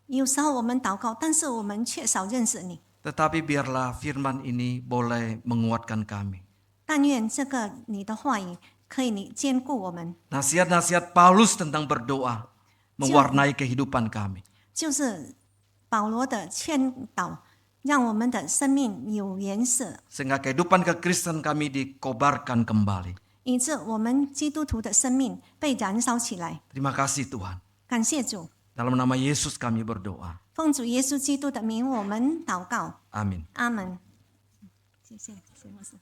有时候我们祷告，但是我们却少认识你。 Tetapi biarlah firman ini boleh menguatkan kami. 但愿这个你的话语可以你兼顾我们， Nasihat-nasihat Paulus tentang berdoa mewarnai kehidupan kami. 就是保罗的劝导，让我们的生命有颜色， Sehingga kehidupan kekristenan kami dikobarkan kembali. 以致我们基督徒的生命被燃烧起来。 Terima kasih Tuhan. 感谢主， Dalam nama Yesus kami berdoa. 奉主耶稣基督的名，我们祷告， Amin. 阿门。谢谢，谢谢牧师。